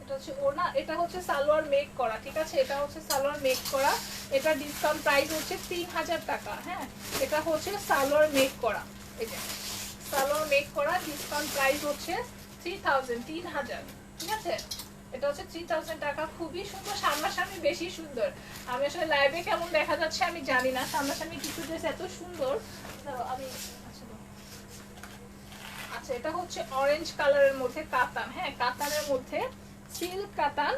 এটা হচ্ছে ওড়না, এটা হচ্ছে সালোয়ার মেক করা, ঠিক আছে? এটা হচ্ছে সালোয়ার মেক করা। এটা ডিসকাউন্ট প্রাইস হচ্ছে 3000 টাকা। হ্যাঁ, এটা হচ্ছে সালোয়ার মেক করা, এই যে সালোয়ার মেক করা, ডিসকাউন্ট প্রাইস হচ্ছে 3000, ঠিক আছে? এটা হচ্ছে 3000 টাকা। খুবই সুন্দর, সামনাসামনি বেশি সুন্দর। আমি আসলে লাইভে কেমন দেখা যাচ্ছে আমি জানি না, সামনাসামনি কিছু ড্রেস এত সুন্দর। আমি আচ্ছা, এটা হচ্ছে অরেঞ্জ কালারের মধ্যে কাতান। হ্যাঁ, কাতানের মধ্যে সিল্ক কাতান,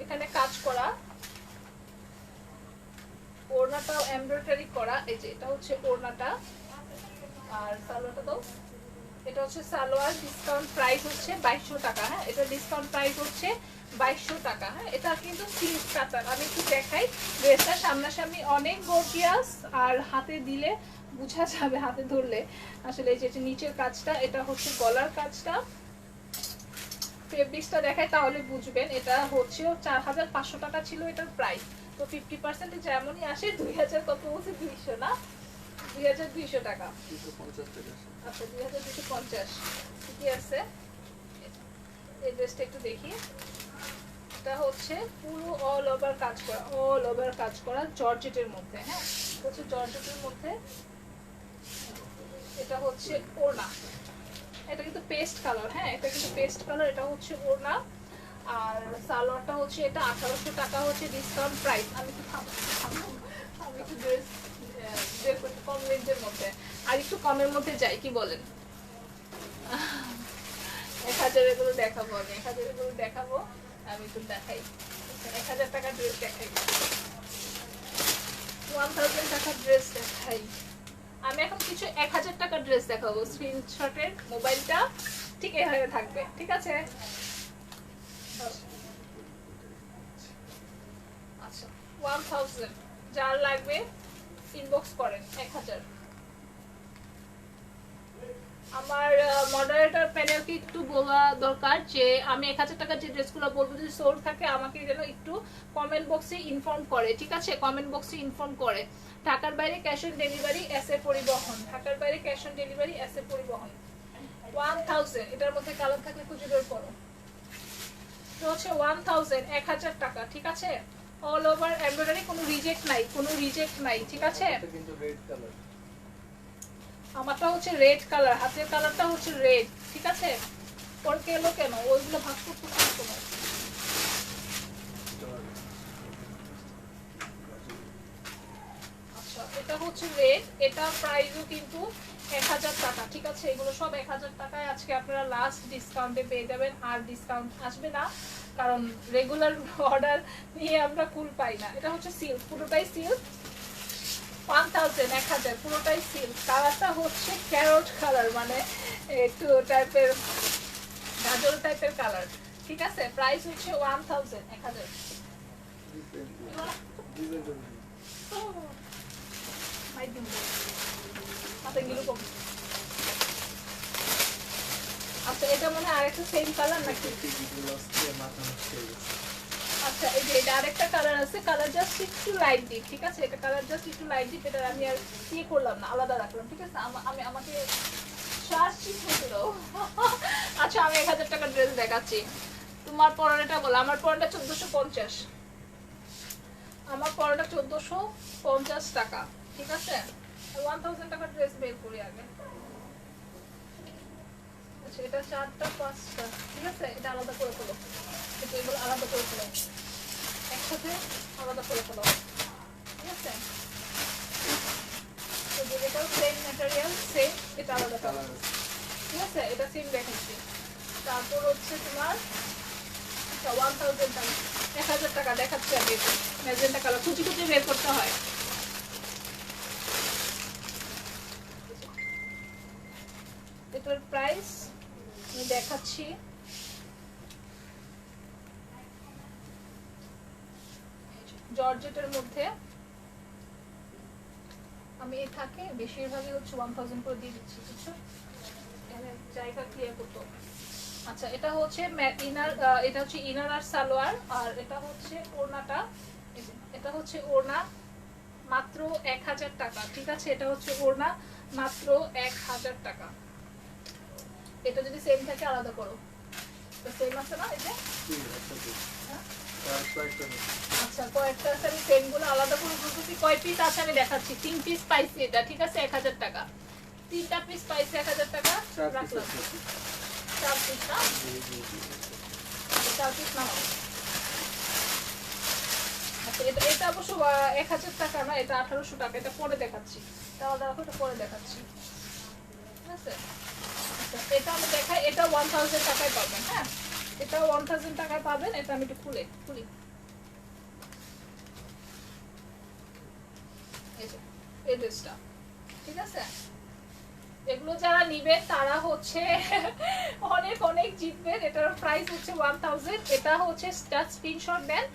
এখানে কাজ করা, ওড়নাটাও এমব্রয়ডারি করা। এই যে এটা হচ্ছে ওড়নাটা, আর সালোয়ারটা দাও। এটা হচ্ছে সালোয়ার, ডিসকাউন্ট প্রাইস হচ্ছে 2200 টাকা। হ্যাঁ, এটা ডিসকাউন্ট প্রাইস হচ্ছে 2200 টাকা। হ্যাঁ, এটা কিন্তু সিল্ক কাতান। আমি একটু দেখাই ড্রেসটা সামনাসামনি, অনেক গর্জিয়াস, আর হাতে দিলে বোঝা যাবে, হাতে ধরলে আসলে। এই যে নিচের কাজটা, এটা হচ্ছে গলার কাজটা, ফেব্রিক্সটা দেখাই তাহলে বুঝবেন। এটা হচ্ছে 4500 টাকা ছিল এটার প্রাইস। তো 50% যেমনই আসে 2000, কত বলছে 200 না, 2200 টাকা। 250 টাকা। আচ্ছা, 2250 ঠিকই আছে। এই ড্রেসটা একটু দেখি। এটা হচ্ছে পুরো অল ওভার কাজ করা, অল ওভার কাজ করা জর্জেটের মধ্যে। হ্যাঁ, এটা হচ্ছে জর্জেটের মধ্যে। এটা হচ্ছে ওড়না, এটা কিন্তু পেস্ট কালার। হ্যাঁ, এটা কিন্তু পেস্ট কালার। এটা হচ্ছে ওড়না, আর সালোয়ারটা হচ্ছে এটা 1800 টাকা হচ্ছে ডিসকাউন্ট প্রাইস। আমি একটু ড্রেস কম রেঞ্জের মধ্যে, আর একটু কমের মধ্যে যাই, কি বলেন? 1000 এগুলো দেখাবো, আমি 1000 এগুলো দেখাবো। আমি একটু দেখাই, 1000 টাকা ড্রেস দেখাই, 1000 টাকা ড্রেস দেখাই। আমি এখন কিছু 1000 টাকা ড্রেস দেখাবো। স্ক্রিনশটের মোবাইলটা ঠিক এভাবে থাকবে, ঠিক আছে? আচ্ছা, 1000 যার লাগবে ইনবক্স করেন। 1000। আমার মডারেটর প্যানেলকে একটু বলা দরকার যে আমি 1000 টাকা যে ড্রেসগুলো বলবো যদি সোল্ড থাকে আমাকে যেন একটু কমেন্ট বক্সে ইনফর্ম করে, ঠিক আছে? কমেন্ট বক্সে ইনফর্ম করে। ঢাকার বাইরে ক্যাশ অন ডেলিভারি, এসএ পরিবহন। ঢাকার বাইরে ক্যাশ অন ডেলিভারি, এসএ পরিবহন। 1000, এটার মধ্যে কালার থাকলে খুঁজে বের করো। তো হচ্ছে 1000, 1000 টাকা, ঠিক আছে? অল ওভার এমব্রয়ডারি, কোনো রিজেক্ট নাই, কোনো রিজেক্ট নাই, ঠিক আছে? এটা কিন্তু রেড কালার। আমারটা হচ্ছে রেড কালার, হাতের কালারটা হচ্ছে রেড, ঠিক আছে? পর কেলো কেন ওইগুলো ভাগ করতে কেন? আচ্ছা, এটা হচ্ছে রেড, এটা প্রাইসও কিন্তু 1000 টাকা, ঠিক আছে? এগুলো সব 1000 টাকায় আজকে আপনারা লাস্ট ডিসকাউন্টে পেয়ে যাবেন। আর ডিসকাউন্ট আসবে না, কারণ রেগুলার অর্ডার নিয়ে আমরা কুল পাই না। এটা হচ্ছে সিল্ক, পুরোটাই সিল্ক। 1000, 1000 পুরোটাই সিল্ক। কালারটা হচ্ছে ক্যারট কালার, মানে একটু টাইপের গাজর টাইপের কালার, ঠিক আছে? প্রাইস হচ্ছে 1000, 1000। আচ্ছা, এটা মনে হয় আরেকটা সেম কালার নাকি? আচ্ছা, এই যে এটা আরেকটা কালার আছে, কালার জাস্ট একটু লাইট ডিপ, ঠিক আছে? এটা কালার জাস্ট একটু লাইট ডিপ, এটা আমি আর কি করলাম না, আলাদা রাখলাম, ঠিক আছে? আমি আমাকে আচ্ছা, আমি 1000 টাকার ড্রেস দেখাচ্ছি। তোমার পরনেটা বলো। আমার পরনটা 1450, আমার পরনটা 1450 টাকা, ঠিক আছে? 1000 টাকার ড্রেস বের করি আগে। আচ্ছা, এটা 4টা 5টা, ঠিক আছে? এটা আলাদা করে ফেলো, এগুলো আলাদা করে ফেলো, একসাথে আলাদা করে ফেলো, ঠিক আছে? এটাও সেম ম্যাটেরিয়াল, সেম, এটা আলাদা কালার, কালার ঠিক আছে? এটা সেম দেখাচ্ছি। তারপর হচ্ছে তোমার 1000 টাকা, 1000 টাকা দেখাচ্ছি আমি। ম্যাজেন্টা কালার কুচি কুচি বের করতে হয়। এটার প্রাইস আমি দেখাচ্ছি, জর্জেটের মধ্যে আমি থাকে বেশিরভাগই হচ্ছে 1000 করে দিয়ে দিচ্ছি, বুঝছো? এখানে জায়গা ক্লিয়ার করতে হবে। আচ্ছা, এটা হচ্ছে ইনার, এটা হচ্ছে ইনার আর সালোয়ার, আর এটা হচ্ছে ওড়নাটা, এটা হচ্ছে ওড়না মাত্র 1000 টাকা, ঠিক আছে? এটা হচ্ছে ওড়না মাত্র 1000 টাকা। এটা যদি সেম থাকে আলাদা করো, তো সেম আছে না? এই যে হ্যাঁ? আচ্ছা, কয়েকটা আছে, আমি সেম গুলো আলাদা করে বলতেছি। কয় পিস আছে আমি দেখাচ্ছি। 3 পিস পাইছি এটা, ঠিক আছে? 1000 টাকা। 3টা পিস পাইছি 1000 টাকা রাখলাম। 4 পিস না, 4 পিস না। আচ্ছা, এটা অবশ্য 1000 টাকা না, এটা 1800 টাকা। এটা পরে দেখাচ্ছি, এটা আলাদা রাখো, এটা পরে দেখাচ্ছি, ঠিক আছে? আচ্ছা, এটা আমি দেখাই, এটা 1000 টাকায় পাবেন। হ্যাঁ, এটা 1000 টাকায় পাবেন। এটা আমি একটু খুলি। এই ড্রেসটা, ঠিক আছে? এগুলো যারা নিবেন তারা হচ্ছে অনেক অনেক জিতবেন। এটার প্রাইস হচ্ছে 1000। এটা হচ্ছে স্ক্রিনশট দেন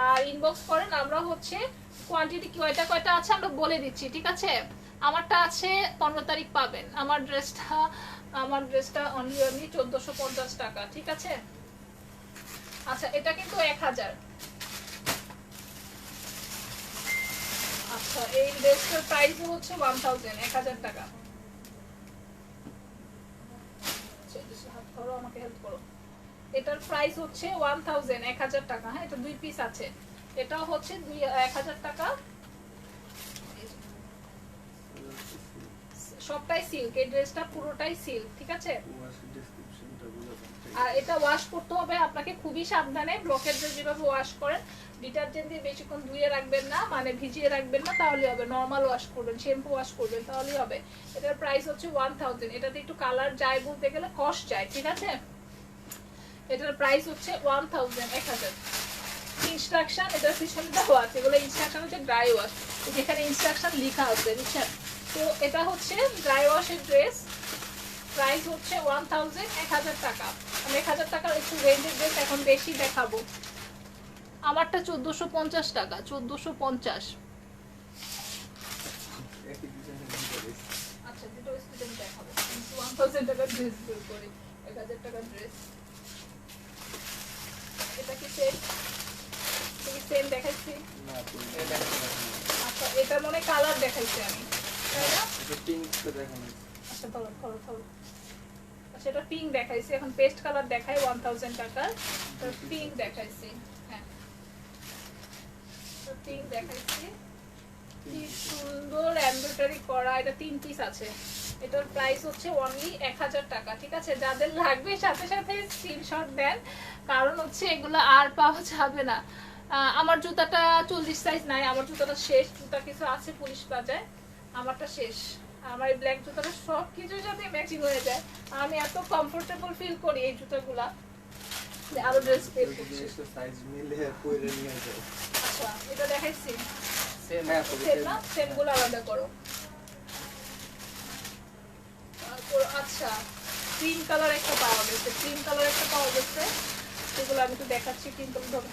আর ইনবক্স করেন। আমরা হচ্ছে কোয়ান্টিটি কয়টা কয়টা আছে আমরা বলে দিচ্ছি, ঠিক আছে? আমারটা আছে 15 তারিখ পাবেন। আমার ড্রেসটা অনলি 1450 টাকা, ঠিক আছে? আচ্ছা, এটা কিন্তু 1000। আচ্ছা, এই ড্রেসটার প্রাইস হচ্ছে 1000 টাকা। আমাকে হেল্প করো। এটার প্রাইস হচ্ছে 1000 টাকা। হ্যাঁ, এটা 2 পিস আছে। এটা হচ্ছে 1000 টাকা। সবটাই সিল্ক, এই ড্রেসটা পুরোটাই সিল্ক, ঠিক আছে? আর এটা ওয়াশ করতে হবে আপনাকে খুবই সাবধানে। ব্লকের ড্রেস যেভাবে ওয়াশ করেন, ডিটারজেন্ট দিয়ে বেশিক্ষণ ধুয়ে রাখবেন না, মানে ভিজিয়ে রাখবেন না, তাহলে হবে। নরমাল ওয়াশ করবেন, শ্যাম্পু ওয়াশ করবেন, তাহলেই হবে। এটার প্রাইস হচ্ছে 1000। এটাতে একটু কালার যায়, বলতে গেলে কস্ট যায়, ঠিক আছে? এটার প্রাইস হচ্ছে 1000। ইনস্ট্রাকশন এটার পিছনে দেওয়া আছে, এগুলো ইনস্ট্রাকশন হচ্ছে ড্রাই ওয়াশ, যেখানে ইনস্ট্রাকশন লেখা আছে, বুঝছেন? তো এটা হচ্ছে ড্রাই ওয়াশের ড্রেস। প্রাইস হচ্ছে 1000 টাকা। আমি 1000 টাকার একটু রেঞ্জের ড্রেস এখন বেশি দেখাবো। আমারটা 1450 টাকা, 1450। আচ্ছা, দুটো স্টুডেন্ট দেখাবো। 1000 টাকার ড্রেস বের করি, 1000 টাকার ড্রেস। এটা কি সেম দেখাচ্ছি? আচ্ছা, এটা মনে কালার দেখাইছি আমি, তাই না? আচ্ছা, ধরো। আচ্ছা, এটা পিঙ্ক দেখাইছি, এখন পেস্ট কালার দেখাই। 1000 টাকার পিঙ্ক দেখাইছি। হ্যাঁ, পিঙ্ক দেখাইছি, কি সুন্দর এমব্রয়ডারি করা। এটা 3 পিস আছে। এটার প্রাইস হচ্ছে অনলি 1000 টাকা, ঠিক আছে? যাদের লাগবে সাথে সাথে স্ক্রিনশট দেন, কারণ হচ্ছে এগুলো আর পাওয়া যাবে না। আমার জুতাটা 40 সাইজ নাই, আমার জুতাটা শেষ। জুতা কিছু আছে পুলিশ বাজায়, আমারটা শেষ। আমার এই ব্ল্যাক জুতাটা সব কিছুর সাথে ম্যাচিং হয়ে যায়। আমি এত কমফোর্টেবল ফিল করি এই জুতাগুলা। আরো ড্রেস বের করছি। আচ্ছা, এটা দেখাইছি, সেম না? সেম গুলো আলাদা করো। আচ্ছা, ক্রিম কালার একটা পাওয়া গেছে, সেগুলো আমি তো দেখাচ্ছি। ক্রিম কালার ধরো।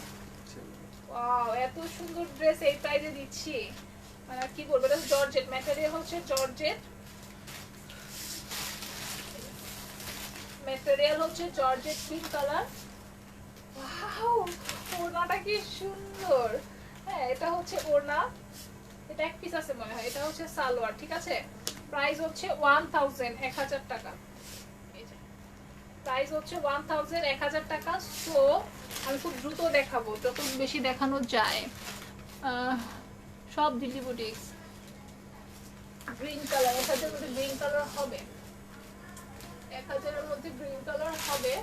ওয়াও, এত সুন্দর ড্রেস এই প্রাইসে দিচ্ছি, মানে কি বলবো। এটা জর্জেট ম্যাটেরিয়াল, হচ্ছে জর্জেট ক্রিম কালার। ওয়াও, ওড়নাটা কি সুন্দর। হ্যাঁ, এটা হচ্ছে ওড়না। এটা 1 পিস আছে মনে হয়। এটা হচ্ছে সালোয়ার, ঠিক আছে? প্রাইস হচ্ছে 1000 টাকা। প্রাইস হচ্ছে 1000 টাকা। সো আমি খুব দ্রুত দেখাবো, যত বেশি দেখানো যায়। সব দিল্লি বুটিক্স। গ্রিন কালার, 1000 মধ্যে গ্রিন কালার হবে, 1000 এর মধ্যে গ্রিন কালার হবে।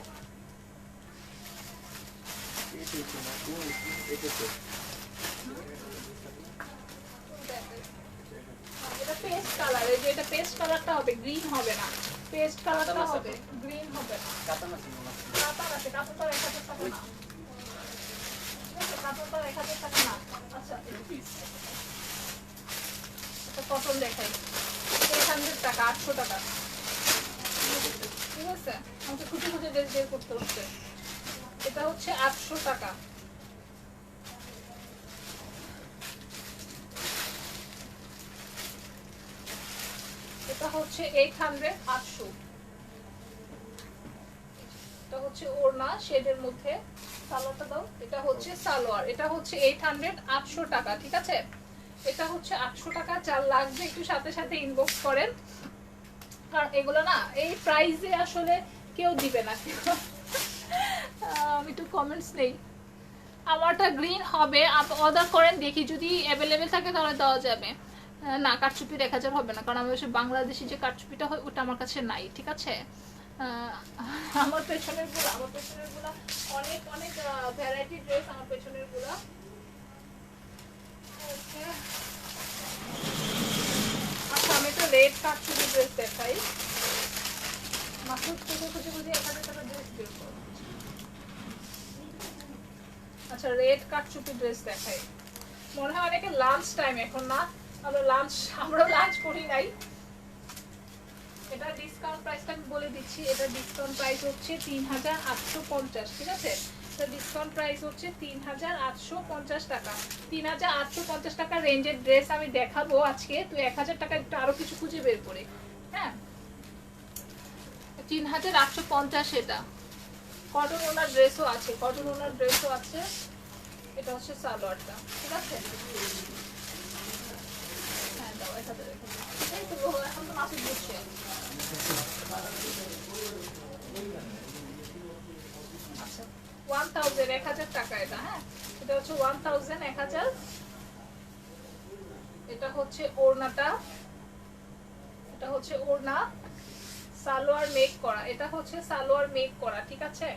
এটা পেস্ট কালার, যে এটা পেস্ট কালারটা হবে, গ্রিন হবে না, পেস্ট কালারটা হবে, গ্রিন হবে না। কাতান আছে, কাতান তো 1000 টাকা না, ঠিক আছে, কাতান তো 1000 টাকা না। আচ্ছা এটা কটন দেখাই, 800 টাকা, 800 টাকা, ঠিক আছে। আমাকে খুঁজে খুঁজে ড্রেস বের করতে হচ্ছে। এটা হচ্ছে 800 টাকা। এটা হচ্ছে 800, 800। এটা হচ্ছে ওড়না শেডের মধ্যে, সালোয়ারটা দাও। এটা হচ্ছে সালোয়ার, এটা হচ্ছে 800, 800 টাকা, ঠিক আছে। এটা হচ্ছে 800 টাকা। যার লাগবে একটু সাথে সাথে ইনবক্স করেন, কারণ এগুলো না এই প্রাইসে আসলে কেউ দিবে না। আমি একটু কমেন্টস নেই। আমারটা গ্রিন হবে, অর্ডার করেন, দেখি যদি অ্যাভেলেবেল থাকে তাহলে দেওয়া যাবে। না, কারচুপি 1000 হবে না, কারণ আমি হচ্ছে বাংলাদেশি যে কারচুপিটা হয় ওটা আমার কাছে নাই, ঠিক আছে। আমার পেছনের গুলা অনেক অনেক ভ্যারাইটি ড্রেস, আমার পেছনের গুলা। আচ্ছা আমি তো রেড কারচুপি ড্রেস দেখাই। মাত্র খুঁজে 1000 টাকা ড্রেস বের করো। আচ্ছা রেড কারচুপি ড্রেস দেখাই। মনে হয় অনেকে লাঞ্চ টাইম, এখন না, আমরা লাঞ্চ করি নাই। এটা ডিসকাউন্ট প্রাইসটা আমি বলে দিচ্ছি। এটা ডিসকাউন্ট প্রাইস হচ্ছে 3850, ঠিক আছে। এটা ডিসকাউন্ট প্রাইস হচ্ছে 3850 টাকা। 3850 টাকা রেঞ্জের ড্রেস আমি দেখাবো আজকে। তুই 1000 টাকা একটু আরো কিছু খুঁজে বের করে, হ্যাঁ। 3850 এটা। কটন ওনার ড্রেসও আছে, কটন ওনার ড্রেসও আছে। এটা হচ্ছে সালোয়ারটা, ঠিক আছে। হ্যাঁ দাও, এটাতে রেখে দাও। এই তো এখন তো মাসুদ বুঝছে। আচ্ছা 1000, 1000 টাকা এটা, হ্যাঁ। এটা হচ্ছে 1000, 1000। এটা হচ্ছে ওড়নাটা, এটা হচ্ছে ওড়না, সালোয়ার মেক করা। এটা হচ্ছে সালোয়ার মেক করা, ঠিক আছে।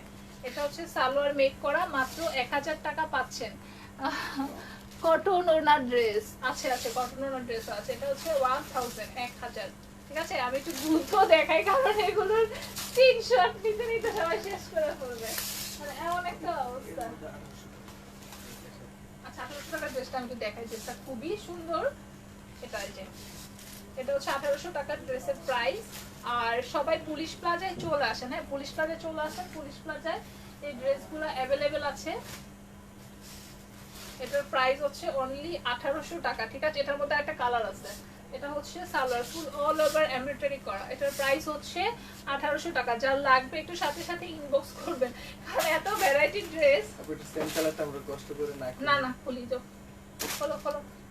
এটা হচ্ছে সালোয়ার মেক করা, মাত্র 1000 টাকা পাচ্ছেন। কটন ওড়নার ড্রেস আছে, কটন ওড়নার ড্রেস আছে। এটা হচ্ছে 1000, 1000, ঠিক আছে। আমি একটু দ্রুত দেখাই, কারণ এগুলোর স্ক্রিনশট নিতে নিতে সবাই শেষ করে ফেলবে, মানে এমন একটা অবস্থা। আচ্ছা 1800 টাকার ড্রেসটা আমি একটু দেখাই, ড্রেসটা খুবই সুন্দর। এটা যে এটা হচ্ছে 1800 টাকার ড্রেসের প্রাইস। আর সবাই পুলিশ প্লাজায় চলে আসেন, হ্যাঁ, পুলিশ প্লাজায় চলে আসেন। পুলিশ প্লাজায় এই ড্রেসগুলো অ্যাভেলেবেল আছে। এটার প্রাইস হচ্ছে অনলি 1800 টাকা, ঠিক আছে। এটার মধ্যে একটা কালার আছে, এটা হচ্ছে সালোয়ার ফুল অল ওভার এমব্রয়ডারি করা। এটার প্রাইস হচ্ছে 1800 টাকা। যার লাগবে একটু সাথে সাথে ইনবক্স করবেন, কারণ এত ভ্যারাইটি ড্রেস। আপনি সেম কালারটা আমরা কষ্ট করে না খুলি তো, খোলো।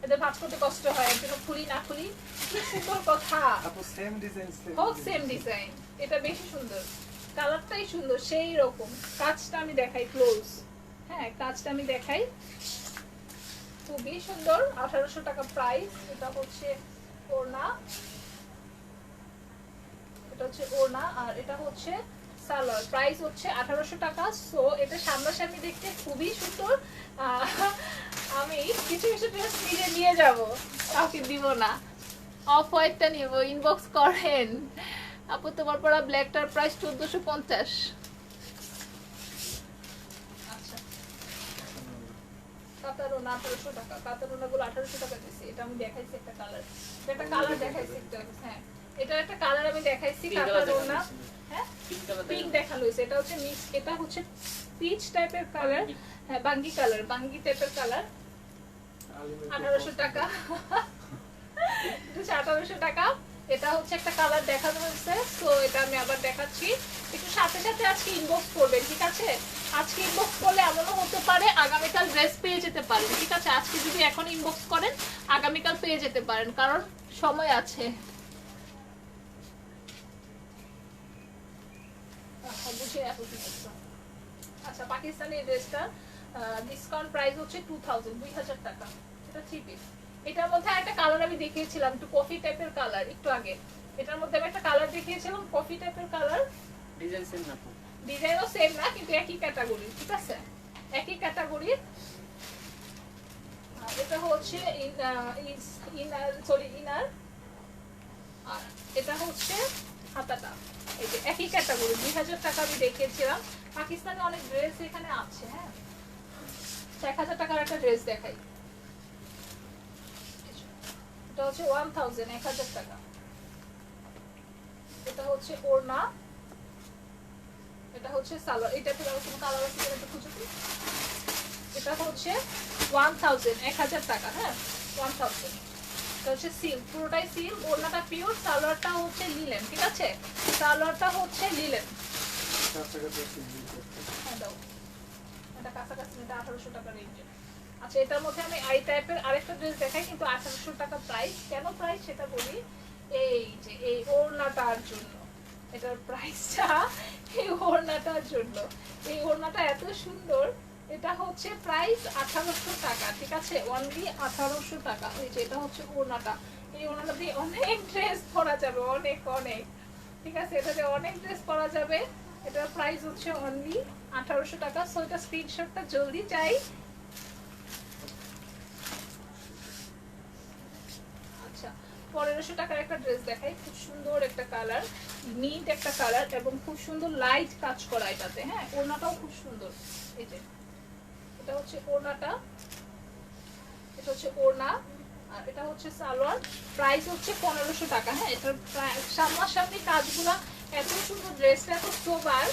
এদের ভাঁজ করতে কষ্ট হয়, একজন্য খুলি না খুলি। কি সুন্দর কথা, আপু সেম ডিজাইন, সেম ডিজাইন। এটা বেশি সুন্দর, কালারটাই সুন্দর সেই রকম। কাজটা আমি দেখাই ক্লোজ, হ্যাঁ কাজটা আমি দেখাই, খুবই সুন্দর। 1800 টাকা প্রাইস। এটা হচ্ছে ওড়না, এটা হচ্ছে ওড়না, আর এটা হচ্ছে সালোয়ার। প্রাইস হচ্ছে 1800 টাকা। সো এটা সামনাসামনি দেখতে খুবই সুন্দর। আমি কিছু কিছু ড্রেস নিজে নিয়ে যাব, কাউকে দিব না। অফ হোয়াইটটা নিব, ইনবক্স করেন। আপু তোমার পরা ব্ল্যাকটার প্রাইস 1450। আচ্ছা কাতারোনা 1800 টাকা। কাতারোনাগুলো 1800 টাকা দিয়েছি। এটা আমি দেখাইছি একটা কালার, একটা কালার দেখাইছি একটা, হ্যাঁ এটা একটা কালার আমি দেখাইছি কাতারোনা, হ্যাঁ পিঙ্ক দেখালো হয়েছে। এটা হচ্ছে মিক্স, এটা হচ্ছে পিচ টাইপের কালার, হ্যাঁ বাঙ্গি কালার, বাঙ্গি টাইপের কালার। 1800 টাকা। 1800 টাকা। এটা হচ্ছে একটা কালার দেখানো হয়েছে, তো এটা আমি আবার দেখাচ্ছি। একটু সাথে সাথে আজকে ইনবক্স করবেন, ঠিক আছে। আজকে ইনবক্স করলে এমনও হতে পারে আগামীকাল ড্রেস পেয়ে যেতে পারেন, ঠিক আছে। আজকে যদি এখন ইনবক্স করেন আগামীকাল পেয়ে যেতে পারেন, কারণ সময় আছে। আচ্ছা পাকিস্তানি ড্রেসটা ডিসকাউন্ট প্রাইস হচ্ছে 2000 টাকা। এটা 3 পিস। এটার মধ্যে একটা কালার আমি দেখিয়েছিলাম, একটু কফি টাইপের কালার, একটু আগে এটার মধ্যে আমি একটা কালার দেখিয়েছিলাম, কফি টাইপের কালার। ডিজাইন সেম না, ডিজাইনও সেম না, কিন্তু একই ক্যাটাগরি, ঠিক আছে, একই ক্যাটাগরি। এটা হচ্ছে ইনার, আর এটা হচ্ছে হাতাটা, এই যে একই ক্যাটাগরি 2000 টাকা আমি দেখিয়েছিলাম। পাকিস্তানে অনেক ড্রেস এখানে আছে। হ্যাঁ, 1000 টাকার একটা ড্রেস দেখাই, এটা হচ্ছে 1000 টাকা। এটা হচ্ছে ওড়না, এটা হচ্ছে সালোয়ার। এটা তো কোনো কালার আছে এটা খুঁজে দিই। এটা হচ্ছে 1000 টাকা। হ্যাঁ, 1000। এটা হচ্ছে সিল্ক, পুরোটাই সিল্ক, ওড়নাটা পিওর, সালোয়ারটা হচ্ছে লিলেন। ঠিক আছে, সালোয়ারটা হচ্ছে লিলেন। হ্যাঁ দাও, এটা কাছাকাছি, এটা 1800 টাকা রেঞ্জে। আচ্ছা, এটার মধ্যে আমি আই টাইপের আরেকটা ড্রেস দেখাই, কিন্তু 1800 টাকা প্রাইস। কেন প্রাইস সেটা বলি, এই যে এই ওড়নাটার জন্য এটার প্রাইসটা, এই ওড়নাটার জন্য। এই ওড়নাটা এত সুন্দর, এটা হচ্ছে প্রাইস 1800 টাকা। ঠিক আছে, অনলি 1800 টাকা। এই যে এটা হচ্ছে ওড়নাটা, এই ওড়নাটা দিয়ে অনেক ড্রেস পরা যাবে, অনেক অনেক। ঠিক আছে, এটাতে অনেক ড্রেস পরা যাবে। এটার প্রাইস হচ্ছে অনলি 1800 টাকা। সো এটা স্ক্রিনশটটা জলদি চাই। আচ্ছা, 1500 টাকার একটা ড্রেস দেখাই, খুব সুন্দর একটা কালার, নিট একটা কালার এবং খুব সুন্দর লাইট কাজ করা এটাতে। হ্যাঁ, ওড়নাটাও খুব সুন্দর। এই যে এটা হচ্ছে ওড়নাটা, এটা হচ্ছে ওড়না, আর এটা হচ্ছে সালোয়ার। প্রাইস হচ্ছে 1500 টাকা। হ্যাঁ, এটার সামনাসামনি কাজগুলো এত সুন্দর, ড্রেসটা এত সোবার।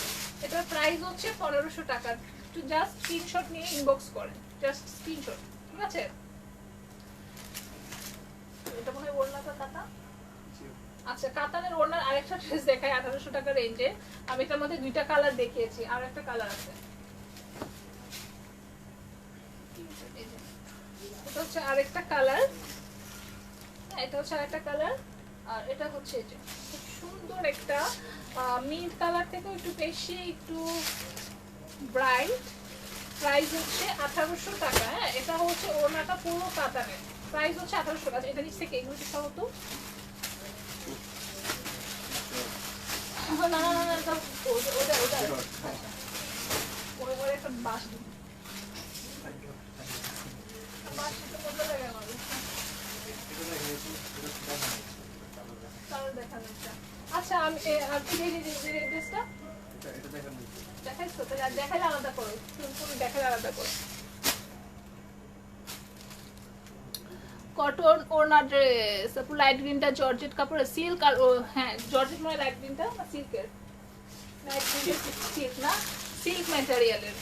এটার প্রাইস হচ্ছে 1500 টাকা। একটু জাস্ট স্ক্রিনশট নিয়ে ইনবক্স করেন, জাস্ট স্ক্রিনশট। ঠিক আছে, এটা মনে হয় ওড়নাটা কাটা। আচ্ছা, কাতানের ওড়নার আরেকটা ড্রেস দেখাই 1800 টাকা রেঞ্জে। আমি এটার মধ্যে দুইটা কালার দেখিয়েছি, আর একটা কালার আছে। এটা হচ্ছে আরেকটা কালার। এটা হচ্ছে আরেকটা কালার, আর এটা হচ্ছে এই যে খুব সুন্দর একটা মিন্ট কালার থেকে একটু বেশি, একটু ব্রাইট। প্রাইস হচ্ছে 1800 টাকা। হ্যাঁ, এটা হচ্ছে ওড়নাটা পুরো কাতানের। প্রাইস হচ্ছে 1800 টাকা। এটা নিচ থেকে এগুলো কিছু হতো না, না না না, ওটা ওটা ওই একটা বাস বাস তো বদলে লাগে আমাদের। আচ্ছা, আমি আপনি ড্রেসটা দেখাইছো, তাহলে দেখালে আলাদা করো, পুরো দেখালে আলাদা করো। কটন ওড়না ড্রেস, পুরো লাইট গ্রিনটা জর্জেট কাপড়ের, সিল্ক। আর হ্যাঁ, জর্জেট মানে লাইট গ্রিনটা না সিল্কের, লাইট গ্রিনটা সিল্ক না, সিল্ক ম্যাটেরিয়ালের।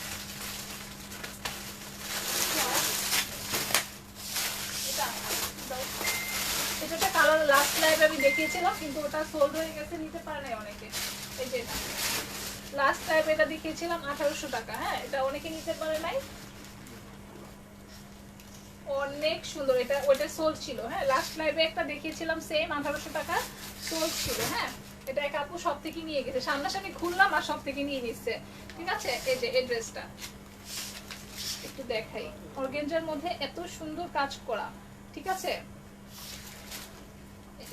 এটা কালার লাস্ট লাইভে আমি দেখিয়েছিলাম, কিন্তু ওটা সোল্ড হয়ে গেছে, নিতে পারে নাই অনেকে। এই যে লাস্ট লাইভে এটা দেখিয়েছিলাম 1800 টাকা। হ্যাঁ, এটা অনেকে নিতে পারে নাই, অনেক সুন্দর। এটা ওইটা সোল্ড ছিল। হ্যাঁ, লাস্ট লাইভে একটা দেখিয়েছিলাম সেম 1800 টাকা, সোল্ড ছিল। হ্যাঁ, এটা এক আপু সব থেকে নিয়ে গেছে, সামনাসামনি খুললাম আর সব থেকে নিয়ে নিচ্ছে। ঠিক আছে, এই যে এই ড্রেসটা একটু দেখাই, অর্গানজার মধ্যে এত সুন্দর কাজ করা। ঠিক আছে,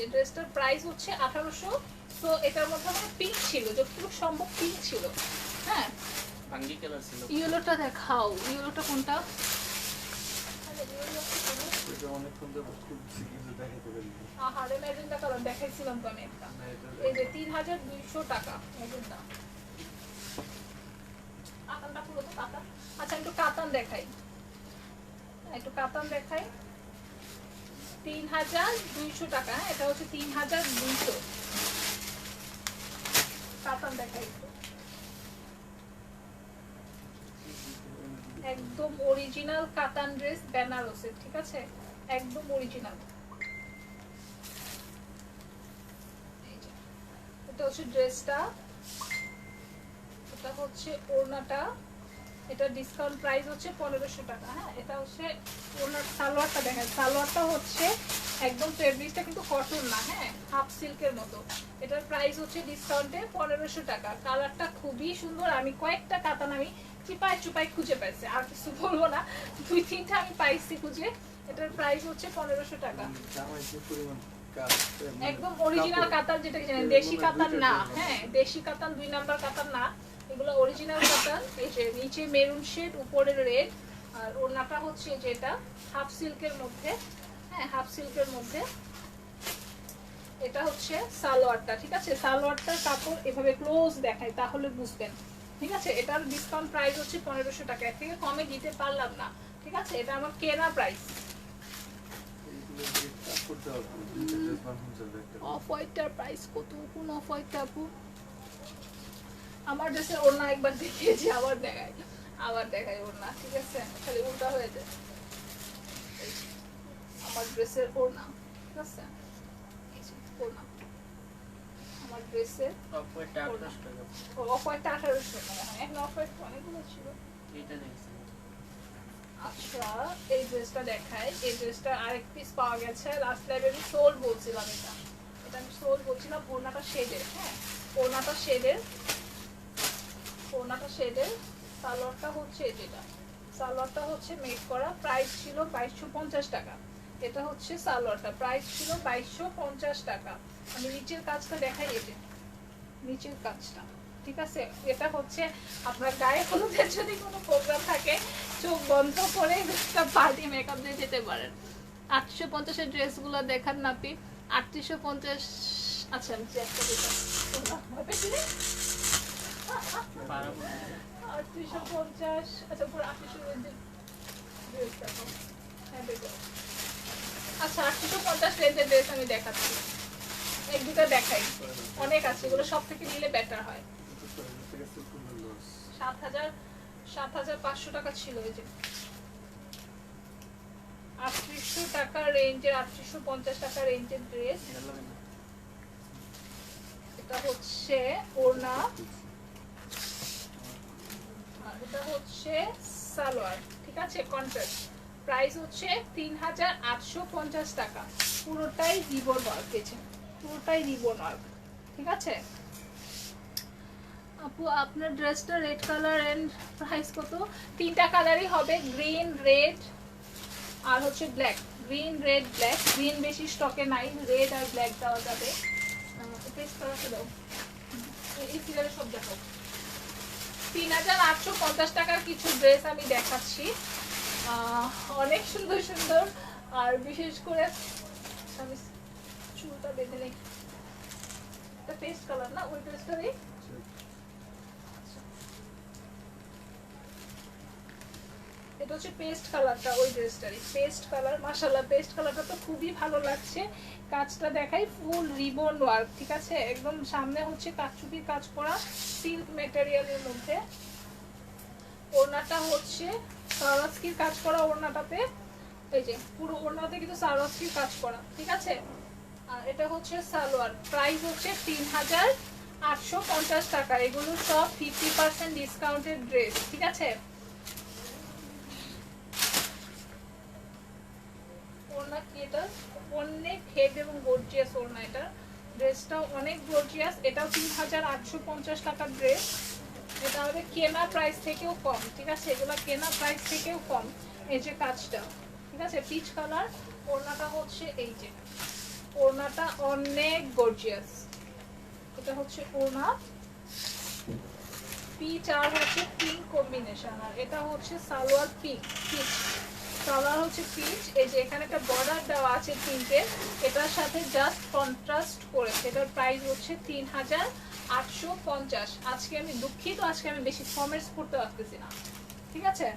এই ড্রেসটার প্রাইস হচ্ছে 1800। তো এটার মধ্যে আমার পিঙ্ক ছিল, যতটুকু সম্ভব পিঙ্ক ছিল। হ্যাঁ, বাঙ্গি কালার ছিল। ইয়েলোটা দেখাও, ইয়েলোটা কোনটা? এটা অনেক সুন্দর, খুব কিছু দেখাতে পারি। আহারে, ম্যাজেন্টা কালার দেখাইছিলাম তো আমি একটা। এই যে 3200 টাকা ম্যাজেন্টা। কাতানটা পুরো তো কাতান। আচ্ছা, একটু কাতান দেখাই, একটু কাতান দেখাই। 3200 টাকা। হ্যাঁ, এটা হচ্ছে 3200 কাতান দেখাই। একদম অরিজিনাল কাতান ড্রেস, বেনারসের। ঠিক আছে, একদম অরিজিনাল। এটা হচ্ছে ড্রেসটা, এটা হচ্ছে ওড়নাটা। এটা ডিসকাউন্ট প্রাইস হচ্ছে 1500 টাকা। হ্যাঁ, এটা হচ্ছে ওড়নার সালোয়ারটা দেখেন, সালোয়ারটা হচ্ছে একদম ফেব্রিকটা কিন্তু কটন না, হ্যাঁ, হাফ সিল্কের মতো। এটার প্রাইস হচ্ছে ডিসকাউন্টে 1500 টাকা। কালারটা খুবই সুন্দর। আমি কয়েকটা কাতান আমি চিপাই চুপাই খুঁজে পাইছি, আর কিছু বলবো না, 2-3টা আমি পাইছি খুঁজে। এটার প্রাইস হচ্ছে 1500 টাকা। একদম অরিজিনাল কাতান, যেটা জানেন দেশি কাতান না। হ্যাঁ, দেশি কাতান 2 নাম্বার কাতান না, এগুলো অরিজিনাল কাতান। এই যে নিচে মেরুন শেড, উপরে রেড, আর ওড়নাটা হচ্ছে যেটা হাফ সিল্কের মধ্যে। হ্যাঁ, হাফ সিল্কের মধ্যে। এটা হচ্ছে সালোয়ারটা, ঠিক আছে? সালোয়ারটার কাপড় এভাবে ক্লোজ দেখায় তাহলে বুঝবেন, ঠিক আছে? এটার ডিসকাউন্ট প্রাইস হচ্ছে 1500 টাকা, এর থেকে কমে দিতে পারলাম না, ঠিক আছে? এটা আমার কেনা প্রাইস। অফ হোয়াইটটার প্রাইস কত? কোন অফ হোয়াইটটা আপু? আমার ড্রেসের ওড়না একবার দেখিয়েছি, আবার দেখাই ওড়না, ঠিক আছে? খালি উল্টা হয়ে যায়। আমার ড্রেসের ওড়না, ঠিক আছে? ওড়না আমার ড্রেসের অফ হোয়াইট 1800 টাকা। অফ হোয়াইটটা 1800 মনে হয়, এখন অফ হোয়াইট অনেকগুলো ছিল। এটা দেখছি। আচ্ছা, এই ড্রেসটা দেখাই। এই ড্রেসটা আরেক পিস পাওয়া গেছে, লাস্ট লাইভে আমি সোল বলছিলাম, এটা আমি সোল বলছিলাম। ওড়নাটা শেডের, হ্যাঁ ওড়নাটা শেডের, সালোয়ারটা হচ্ছে যেটা, সালোয়ারটা হচ্ছে মেক করা, প্রাইস ছিল 2250 টাকা। এটা হচ্ছে সালোয়ারটা, প্রাইস ছিল 2250 টাকা। আমি নিচের কাজটা দেখাই, এই যে নিচের কাজটা, ঠিক আছে? এটা হচ্ছে আপনার গায়ে হলুদের যদি কোনো প্রোগ্রাম থাকে, চোখ বন্ধ করে একটা পার্টি মেকআপ দিয়ে যেতে পারেন। 850 এর ড্রেসগুলো দেখান নাপি, 3850। আচ্ছা আমি চেষ্টা করব, 3850, আচ্ছা পুরো 3800 এর ড্রেস দেখো, হ্যাঁ দেখো। আচ্ছা 850 রেঞ্জের ড্রেস আমি দেখাচ্ছি, এক দুটো দেখাই, অনেক আছে, এগুলো সব থেকে নিলে বেটার হয়। 7500 টাকা ছিল, এই যে 3800 টাকা রেঞ্জের, 3850 টাকা রেঞ্জের ড্রেস। এটা হচ্ছে ওড়না, আর এটা হচ্ছে সালোয়ার, ঠিক আছে? কন্ট্রাস্ট, প্রাইস হচ্ছে 3850 টাকা। পুরোটাই রিবন ওয়ার্ক, পুরোটাই রিবন ওয়ার্ক, ঠিক আছে? আপু আপনার ড্রেসটা রেড কালার এন্ড প্রাইস কত? তিনটা কালারই হবে, গ্রিন, রেড আর হচ্ছে black. Green, red, black. Green বেশি স্টকে নাই, রেড আর ব্ল্যাক দেওয়া যাবে। টেস্ট করাতে দাও, এই সিলারে সব দেখো। 3850 টাকার কিছু ড্রেস আমি দেখাচ্ছি, অনেক সুন্দর সুন্দর। আর বিশেষ করে আমি চুলটা বেঁধে নেই, এটা পেস্ট কালার না ওই ড্রেসটারই, এটা হচ্ছে পেস্ট কালারটা ওই ড্রেসটারই, পেস্ট কালার। মাশাআল্লাহ, পেস্ট কালারটা তো খুবই ভালো লাগছে। কাজটা দেখাই, ফুল রিবন ওয়ার্ক, ঠিক আছে? একদম সামনে হচ্ছে কাচুপির কাজ করা সিল্ক ম্যাটেরিয়ালের মধ্যে। ওড়নাটা হচ্ছে সারাস্কির কাজ করা, ওড়নাটাতে এই যে পুরো ওড়নাতে কিন্তু সারাস্কির কাজ করা, ঠিক আছে? আর এটা হচ্ছে সালোয়ার, প্রাইস হচ্ছে 3850 টাকা। এগুলো সব 50% ডিসকাউন্টেড ড্রেস, ঠিক আছে? ওড়না কি এটা? অনেক হেভি এবং গর্জিয়াস ওড়না, এটা ড্রেসটাও অনেক গর্জিয়াস। এটাও 3850 টাকার ড্রেস। এটা আমাদের কেনা প্রাইস থেকেও কম, ঠিক আছে? এগুলো কেনা প্রাইস থেকেও কম। এই যে কাজটা, ঠিক আছে? পিচ কালার, ওড়নাটা হচ্ছে এই যে, ওড়নাটা অনেক গর্জিয়াস। এটা হচ্ছে ওড়না, পিচ আর হচ্ছে পিঙ্ক কম্বিনেশন। আর এটা হচ্ছে সালোয়ার পিচ, সালোয়ার হচ্ছে পিচ। এই যে এখানে একটা বর্ডার দেওয়া আছে পিঙ্কের, এটার সাথে জাস্ট কন্ট্রাস্ট করেছে। এটার প্রাইস হচ্ছে 3850। আজকে আমি দুঃখিত, আজকে আমি বেশি কমেন্টস করতে পারতেছি না, ঠিক আছে?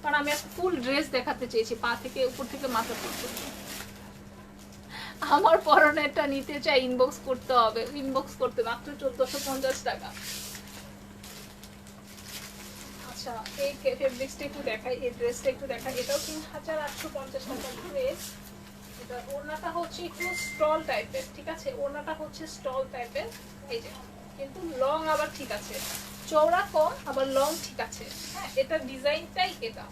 কারণ আমি আজকে ফুল ড্রেস দেখাতে চেয়েছি, পা থেকে উপর থেকে মাথা পর্যন্ত। আমার পরনেরটা নিতে চাই, ইনবক্স করতে হবে, ইনবক্স করতে মাত্র 1450 টাকা। আচ্ছা এই ফেব্রিক্সটা একটু দেখাই, এই ড্রেসটা একটু দেখাই। এটাও 3850 টাকার ড্রেস। এটা ওড়নাটা হচ্ছে একটু স্টল টাইপের, ঠিক আছে? ওড়নাটা হচ্ছে স্টল টাইপের, এই যে কিন্তু লং আবার ঠিক আছে, চওড়া কম আবার লং ঠিক আছে, হ্যাঁ? এটা ডিজাইনটাই, এটা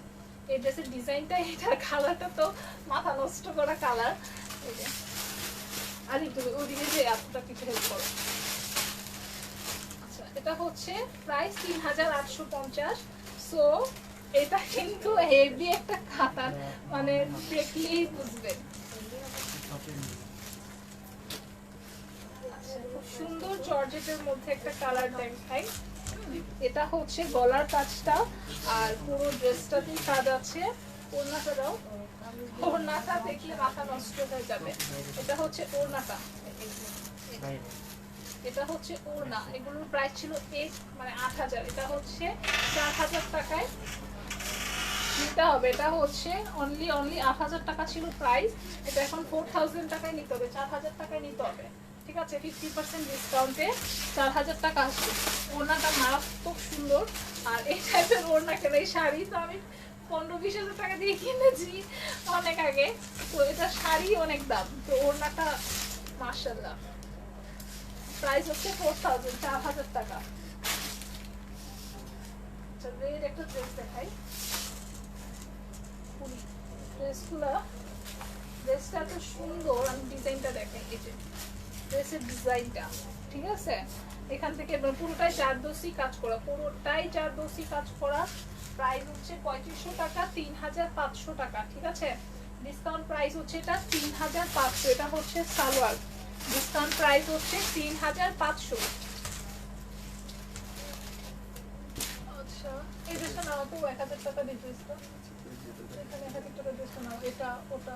এই ড্রেসের ডিজাইনটাই, এটার কালারটা তো মাথা নষ্ট করা কালার। এই যে আর একটু ওইদিকে যে এতটা কিছু হেল্প করো। আচ্ছা এটা হচ্ছে প্রাইস 3850। সো এটা কিন্তু হেভি একটা কাতার, মানে দেখলেই বুঝবেন। খুব সুন্দর জর্জেটের মধ্যে একটা কালার দেখাই। এটা হচ্ছে গলার কাজটা, আর পুরো ড্রেসটাতে কাজ আছে। ওড়নাটা দাও, ওড়নাটা দেখলে মাথা নষ্ট হয়ে যাবে। এটা হচ্ছে ওড়নাটা, বাইরে এটা হচ্ছে ওড়না। এগুলোর প্রাইস ছিল 8,000, এটা হচ্ছে 4,000 টাকায় নিতে হবে। এটা হচ্ছে অনলি 8,000 টাকা ছিল প্রাইস, এটা এখন 4,000 টাকায় নিতে হবে, 4,000 টাকায় নিতে হবে। ঠিক আছে, 50% ডিসকাউন্টে 4,000 টাকা আসবে। ওড়নাটা মারাত্মক সুন্দর। আর এই টাইপের ওড়না কেনা, এই শাড়ি তো আমি 15-20 হাজার টাকা দিয়ে কিনেছি অনেক আগে, তো এটা শাড়ি অনেক দাম, তো ওড়নাটা মাশাআল্লাহ। প্রাইস হচ্ছে 4,000, 4,000 টাকা। আচ্ছা, রেড একটা ড্রেস দেখাই। ড্রেসটা এত সুন্দর, আমি ডিজাইনটা দেখাই। এই যে ড্রেসের ডিজাইনটা, ঠিক আছে, এখান থেকে পুরোটাই জারদোসি কাজ করা, পুরোটাই জারদোসি কাজ করা। প্রাইস হচ্ছে 3500 টাকা, 3,500 টাকা। ঠিক আছে, ডিসকাউন্ট প্রাইস হচ্ছে এটা 3,500। এটা হচ্ছে সালোয়ার, ডিসকাউন্ট প্রাইস হচ্ছে 3,500। আচ্ছা, এই ড্রেসটা নাও তো 1,000 টাকা দিয়ে ড্রেসটা, এখানে 1,000 টাকা ড্রেসটা নাও, এটা ওটা।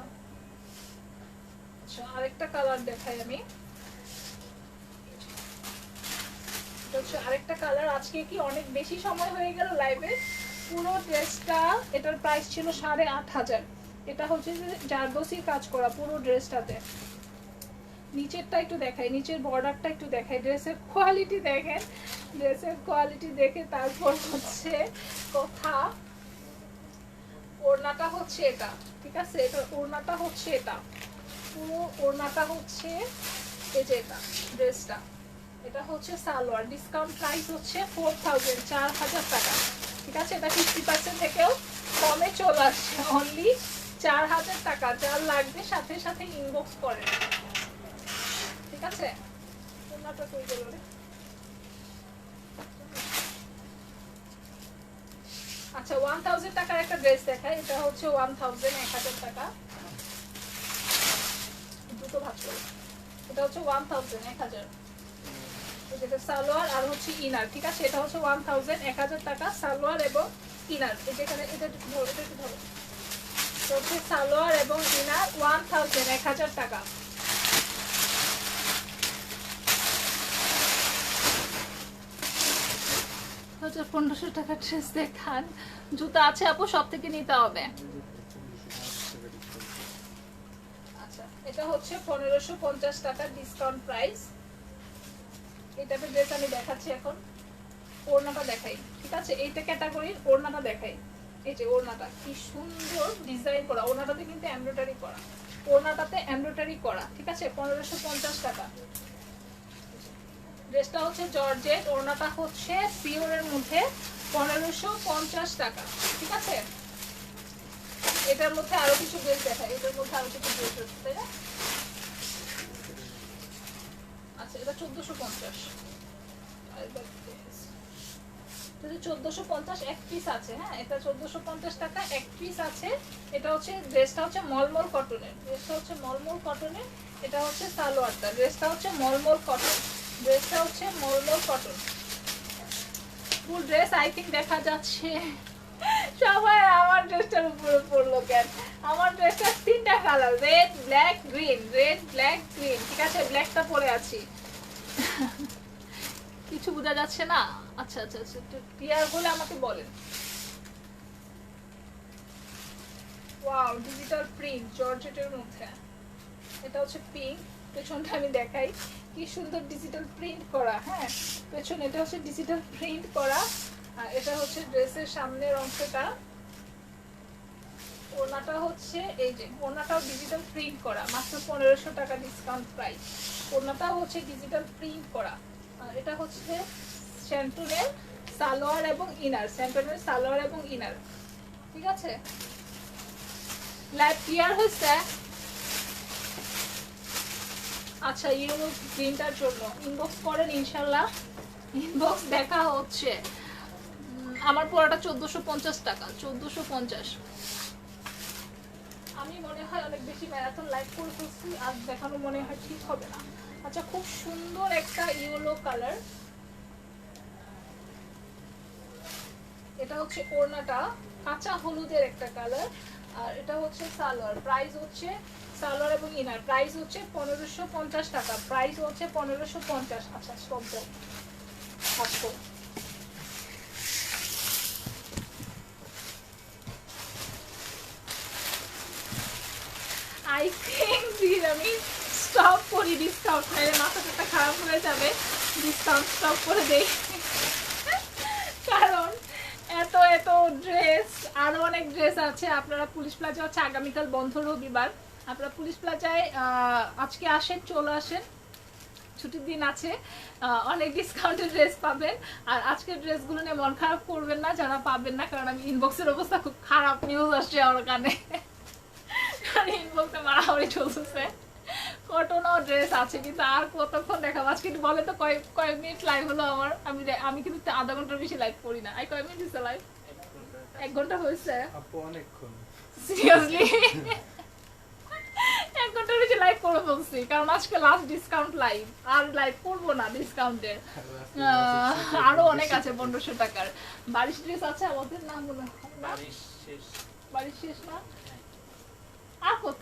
আচ্ছা, আরেকটা কালার দেখাই আমি। এটা হচ্ছে আরেকটা কালার। আজকে কি অনেক বেশি সময় হয়ে গেল লাইভে। পুরো ড্রেসটা, এটার প্রাইস ছিল 8,500। এটা হচ্ছে যে জারদোসির কাজ করা পুরো ড্রেসটাতে। নিচেরটা একটু দেখাই, নিচের বর্ডারটা একটু দেখাই, ড্রেসের কোয়ালিটি দেখেন, ড্রেসের কোয়ালিটি দেখে তারপর হচ্ছে কথা। ওড়নাটা হচ্ছে এটা, ঠিক আছে, এটা ওড়নাটা হচ্ছে এটা, পুরো ওড়নাটা হচ্ছে এই যে এটা ড্রেসটা। এটা হচ্ছে সালোয়ার, ডিসকাউন্ট প্রাইস হচ্ছে 4,000, 4,000 টাকা। ঠিক আছে, এটা 50% থেকেও কমে চলে আসছে, অনলি 4,000 টাকা। যার লাগবে সাথে সাথে ইনবক্স করেন। ঠিক আছে, ওড়নাটা কই গেল রে? আচ্ছা, 1,000 টাকার একটা ড্রেস দেখায়। এটা হচ্ছে 1,000, 1,000 টাকা। দুটো ভাগ করে, এটা হচ্ছে 1,000, 1,000। এটা সালোয়ার আর হচ্ছে ইনার। ঠিক আছে, এটা হচ্ছে 1,000, 1,000 টাকা সালোয়ার এবং ইনার। এই যেখানে এটা ধরো, এটা একটু ধরো, এটা হচ্ছে সালোয়ার এবং ইনার 1,000, 1,000 টাকা। আচ্ছা, 1,500 টাকার ড্রেস দেখান। জুতা আছে আপু, সব থেকে নিতে হবে। আচ্ছা, এটা হচ্ছে 1,550 টাকা ডিসকাউন্ট প্রাইস। এই টাইপের ড্রেস আমি দেখাচ্ছি এখন। ওড়নাটা দেখাই, ঠিক আছে, এইটা ক্যাটাগরির ওড়নাটা দেখাই। এই যে ওড়নাটা কি সুন্দর ডিজাইন করা, ওড়নাটাতে কিন্তু এমব্রয়ডারি করা, ওড়নাটাতে এমব্রয়ডারি করা। ঠিক আছে, 1,550 টাকা। ড্রেসটা হচ্ছে জর্জেট, ওড়নাটা হচ্ছে পিওরের মধ্যে, 1,550 টাকা। ঠিক আছে, এটার মধ্যে আরো কিছু ড্রেস দেখাই, এটার মধ্যে আরো কিছু ড্রেস আছে, তাই না? আচ্ছা, এটা 1,450। 1,450 এক পিস আছে। হ্যাঁ, এটা 1,450 টাকা এক পিস আছে। এটা হচ্ছে ড্রেসটা হচ্ছে মলমল কটনের, ড্রেসটা হচ্ছে মলমল কটনের। এটা হচ্ছে সালোয়ারটা, ড্রেসটা হচ্ছে মলমল কটন, ড্রেসটা হচ্ছে mulmul cotton. Full dress I think দেখা যাচ্ছে। সবাই আমার ড্রেসটার উপরে পড়লো কেন? আমার ড্রেসটা 3টা colour, red, black, green, red, black, green. ঠিক আছে, ব্ল্যাকটা পরে আছি। কিছু বোঝা যাচ্ছে না? আচ্ছা আচ্ছা আচ্ছা, একটু ক্লিয়ার হলে আমাকে বলেন। ওয়াও, ডিজিটাল প্রিন্ট জর্জেটের মধ্যে। এটা হচ্ছে পিঙ্ক, পেছনটা আমি দেখাই, কি সুন্দর ডিজিটাল প্রিন্ট করা। হ্যাঁ, পেছনে এটা হচ্ছে ডিজিটাল প্রিন্ট করা। আর এটা হচ্ছে ড্রেসের সামনের অংশটা। ওড়নাটা হচ্ছে এই যে, ওড়নাটাও ডিজিটাল প্রিন্ট করা, মাত্র 1,500 টাকা ডিসকাউন্ট প্রাইস। ওড়নাটাও হচ্ছে ডিজিটাল প্রিন্ট করা। আর এটা হচ্ছে স্যান্টনের সালোয়ার এবং ইনার, স্যান্টনের সালোয়ার এবং ইনার। ঠিক আছে, লাইভ ক্লিয়ার হয়েছে? আচ্ছা, ইউনো গ্রিনটার জন্য ইনবক্স করেন, ইনশাল্লাহ ইনবক্স দেখা হচ্ছে। আমার পুরোটা 1,450 টাকা, 1,450। আমি মনে হয় অনেক বেশি ম্যারাথন লাইভ করে ফেলছি, আর দেখানো মনে হয় ঠিক হবে না। আচ্ছা, খুব সুন্দর একটা ইয়েলো কালার। এটা হচ্ছে ওড়নাটা কাঁচা হলুদের একটা কালার, আর এটা হচ্ছে সালোয়ার, প্রাইস হচ্ছে সালোয়ার এবং ইনার প্রাইস হচ্ছে 1550 টাকা, প্রাইস হচ্ছে 1550। আচ্ছা স্টপ দাও আসো। আই থিঙ্ক দিন আমি স্টপ করি, ডিসকাউন্ট নাইলে মাথাটা খারাপ হয়ে যাবে, ডিসকাউন্ট স্টপ করে দেই। কারণ এত এত ড্রেস, আরো অনেক ড্রেস আছে। আপনারা পুলিশ প্লাজা হচ্ছে আগামীকাল বন্ধ রবিবার, আপনারা পুলিশ প্লাজায় আজকে আসেন, চলে আসেন, ছুটির দিন আছে, অনেক ডিসকাউন্টের ড্রেস পাবেন। আর আজকের ড্রেসগুলো নিয়ে মন খারাপ করবেন না যারা পাবেন না, কারণ আমি ইনবক্সের অবস্থা খুব খারাপ, নিউজ আসছে আমার কানে, ইনবক্সে মারামারি চলতেছে। কটনও ড্রেস আছে কিন্তু আর কতক্ষণ দেখাবো আজকে বলে তো কয়েক মিনিট লাইভ হলো আমার, আমি কিন্তু আধা ঘন্টার বেশি লাইভ করি না। আই কয় মিনিট হয়েছে লাইভ? 1 ঘন্টা হয়েছে আপু অনেকক্ষণ সিরিয়াসলি 1 ঘন্টার বেশি লাইভ করে বলছি, কারণ আজকে লাস্ট ডিসকাউন্ট লাইভ, আর লাইভ করবো না ডিসকাউন্টের। আরো অনেক আছে 1500 টাকার বারিশ ড্রেস আছে আমাদের, নাম মনে হয় না, বারিশ শেষ না, আর কত।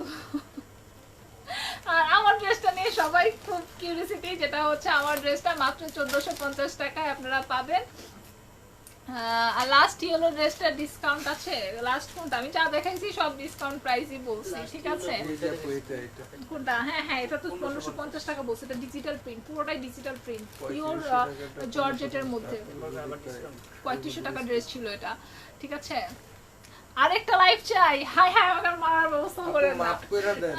আর আমার ড্রেসটা নিয়ে সবাই খুব কিউরিয়াসিটি, যেটা হচ্ছে আমার ড্রেসটা মাত্র 1450 টাকায় আপনারা পাবেন। আর লাস্ট ইয়েলো ড্রেসটা ডিসকাউন্ট আছে, লাস্ট কোনটা আমি যা দেখাইছি সব ডিসকাউন্ট প্রাইসই বলছি, ঠিক আছে? কোনটা? হ্যাঁ হ্যাঁ, এটা তো 1550 টাকা বলছে, এটা ডিজিটাল প্রিন্ট, পুরোটাই ডিজিটাল প্রিন্ট, পিওর জর্জেটের মধ্যে। 3500 টাকা ড্রেস ছিল এটা, ঠিক আছে? আরেকটা লাইভ চাই, হাই হাই আমাকে মারার ব্যবস্থা করে না, মাফ করে দেন।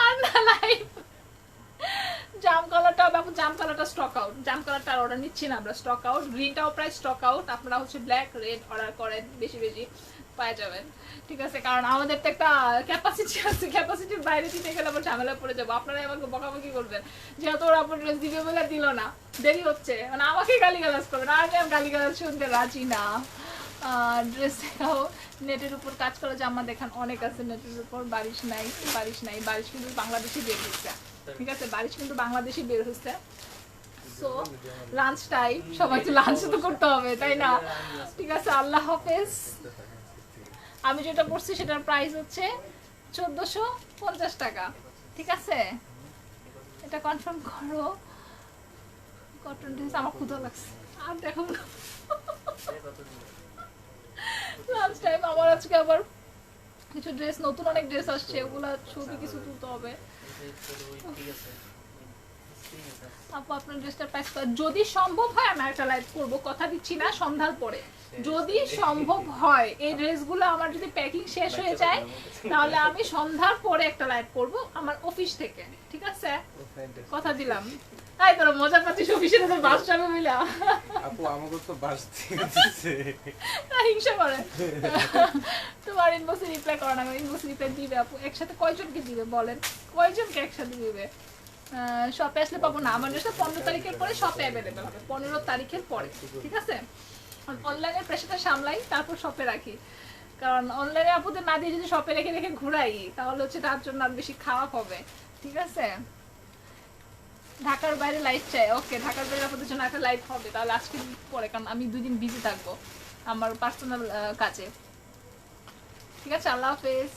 আর না লাইভ। জাম কালারটা বাবু, জাম কালারটা স্টক আউট, জাম কালারটা অর্ডার নিচ্ছি না আমরা, স্টক আউট। গ্রিনটাও প্রায় স্টক আউট, আপনারা হচ্ছে ব্ল্যাক রেড অর্ডার করেন, বেশি বেশি পাওয়া যাবেন, ঠিক আছে? কারণ আমাদের তো একটা ক্যাপাসিটি আছে, ক্যাপাসিটির বাইরে দিতে গেলে আবার ঝামেলা পড়ে যাবো, আপনারাই আমাকে বকাবকি করবেন যেহেতু ওরা আপনার ড্রেস দিবে বলে দিল না, দেরি হচ্ছে, মানে আমাকে গালিগালাজ করবেন, আর আমি গালিগালাজ শুনতে রাজি না। ড্রেস দেখাও, নেটের উপর কাজ করা জামা দেখান, অনেক আছে নেটের উপর। বারিশ নাই, বারিশ নাই, বারিশ কিন্তু বাংলাদেশে বের হচ্ছে, ঠিক আছে? বারিশ কিন্তু বাংলাদেশে বের হচ্ছে। সো লাঞ্চ টাইম, সবাই তো লাঞ্চ তো করতে হবে তাই না? ঠিক আছে, আল্লাহ হাফেজ। আমি যেটা পড়ছি সেটার প্রাইস হচ্ছে 1450 টাকা, ঠিক আছে? এটা কনফার্ম করো। কটন ড্রেস আমার ক্ষুধা লাগছে, আর দেখো লাঞ্চ টাইম। আমার আজকে আবার কিছু ড্রেস, নতুন অনেক ড্রেস আসছে, ওগুলা ছবি কিছু তুলতে হবে। আপু আপনার ড্রেসটার প্রাইস যদি সম্ভব হয় আমি একটা লাইভ করব, কথা দিচ্ছি না, সন্ধ্যার পরে যদি সম্ভব হয়। এই ড্রেসগুলো আমার যদি প্যাকিং শেষ হয়ে যায় তাহলে আমি সন্ধ্যার পরে একটা লাইভ করব আমার অফিস থেকে, ঠিক আছে? কথা দিলাম। তাই তোর মজা পাচ্ছিস, অফিসে তো বাস যাবে বুঝলা? আপু আমাকে তো বাস দিয়ে দিচ্ছে, হিংসা করে। তোমার ইনবক্সে রিপ্লাই করো না, ইনবক্সে রিপ্লাই দিবে আপু। একসাথে কয়জনকে দিবে বলেন, কয়জনকে একসাথে দিবে? শপে আসলে পাবো না, আমার ড্রেসটা 15 তারিখের পরে শপে অ্যাভেলেবেল হবে, 15 তারিখের পরে, ঠিক আছে? অনলাইনের প্রেশারটা সামলাই, তারপর শপে রাখি, কারণ অনলাইনে আপুদের না দিয়ে যদি শপে রেখে রেখে ঘুরাই তাহলে হচ্ছে তার জন্য আর বেশি খারাপ হবে, ঠিক আছে? ঢাকার বাইরে লাইভ চাই, ওকে, ঢাকার বাইরে আপনাদের জন্য একটা লাইভ হবে তাহলে আজকে পরে, কারণ আমি 2 দিন বিজি থাকবো আমার পার্সোনাল কাজে, ঠিক আছে? আল্লাহ হাফেজ।